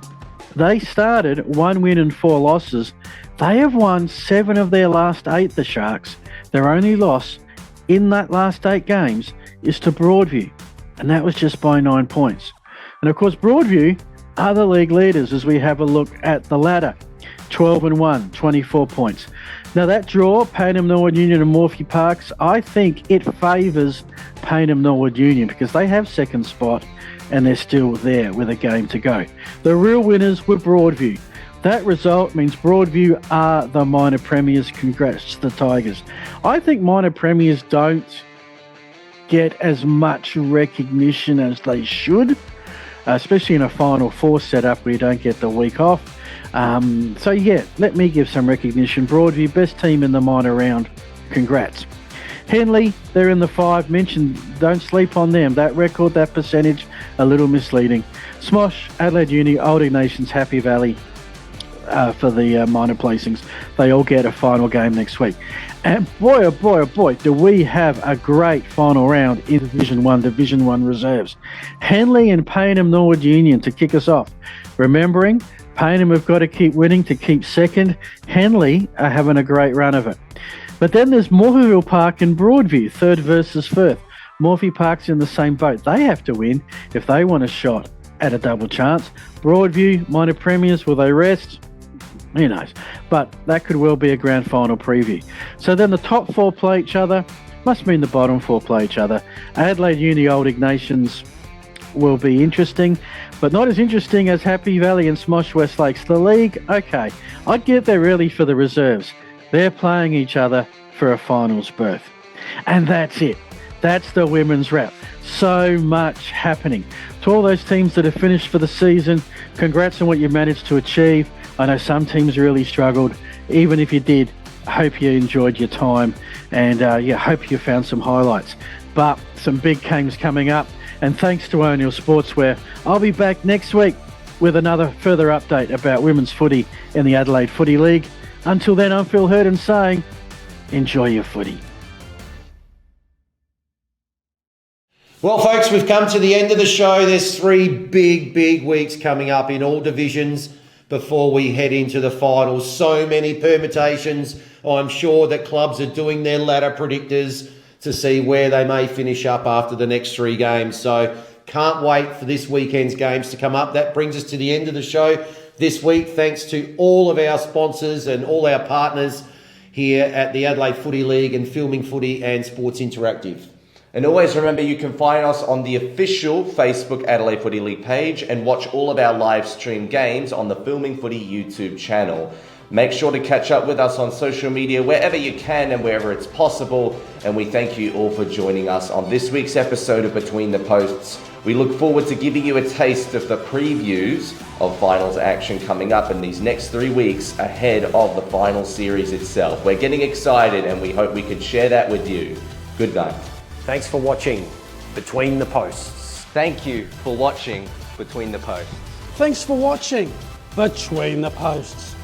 They started 1 win and 4 losses. They have won 7 of their last 8, the Sharks. Their only loss in that last 8 games is to Broadview, and that was just by 9 points. And of course, Broadview are the league leaders as we have a look at the ladder. 12-1, 24 points. Now that draw, Payneham Norwood Union and Morphy Parks, I think it favours Payneham Norwood Union because they have second spot and they're still there with a game to go. The real winners were Broadview. That result means Broadview are the minor premiers. Congrats to the Tigers. I think minor premiers don't get as much recognition as they should, especially in a Final Four setup where you don't get the week off. So yeah, let me give some recognition. Broadview, best team in the minor round. Congrats. Henley, they're in the 5. Mentioned, don't sleep on them. That record, that percentage, a little misleading. Smosh, Adelaide Uni, Old Ignations, Happy Valley for the minor placings. They all get a final game next week. And boy, oh boy, oh boy, do we have a great final round in Division 1 reserves. Henley and Payneham Norwood Union to kick us off. Remembering, Payneham have got to keep winning to keep second. Henley are having a great run of it. But then there's Morphyville Park and Broadview, 3rd versus 1st. Morphy Park's in the same boat. They have to win if they want a shot at a double chance. Broadview, minor premiers, will they rest? Who knows? But that could well be a grand final preview. So then the top 4 play each other. Must mean the bottom 4 play each other. Adelaide Uni, Old Ignations will be interesting, but not as interesting as Happy Valley and Smosh West Lakes. The league, okay, I'd get there really for the reserves. They're playing each other for a finals berth. And that's it. That's the women's wrap. So much happening. To all those teams that have finished for the season, congrats on what you managed to achieve. I know some teams really struggled. Even if you did, I hope you enjoyed your time and hope you found some highlights. But some big games coming up. And thanks to O'Neill Sportswear, I'll be back next week with another further update about women's footy in the Adelaide Footy League. Until then, I'm Phil Hurden saying, enjoy your footy. Well, folks, we've come to the end of the show. There's 3 big weeks coming up in all divisions before we head into the finals. So many permutations. I'm sure that clubs are doing their ladder predictors to see where they may finish up after the next 3 games. So can't wait for this weekend's games to come up. That brings us to the end of the show. this week, thanks to all of our sponsors and all our partners here at the Adelaide Footy League and Filming Footy and Sports Interactive. And always remember, you can find us on the official Facebook Adelaide Footy League page and watch all of our live stream games on the Filming Footy YouTube channel. Make sure to catch up with us on social media wherever you can and wherever it's possible. And we thank you all for joining us on this week's episode of Between the Posts. We look forward to giving you a taste of the previews of finals action coming up in these next 3 weeks ahead of the final series itself. We're getting excited and we hope we can share that with you. Good night. Thanks for watching Between the Posts. Thank you for watching Between the Posts. Thanks for watching Between the Posts.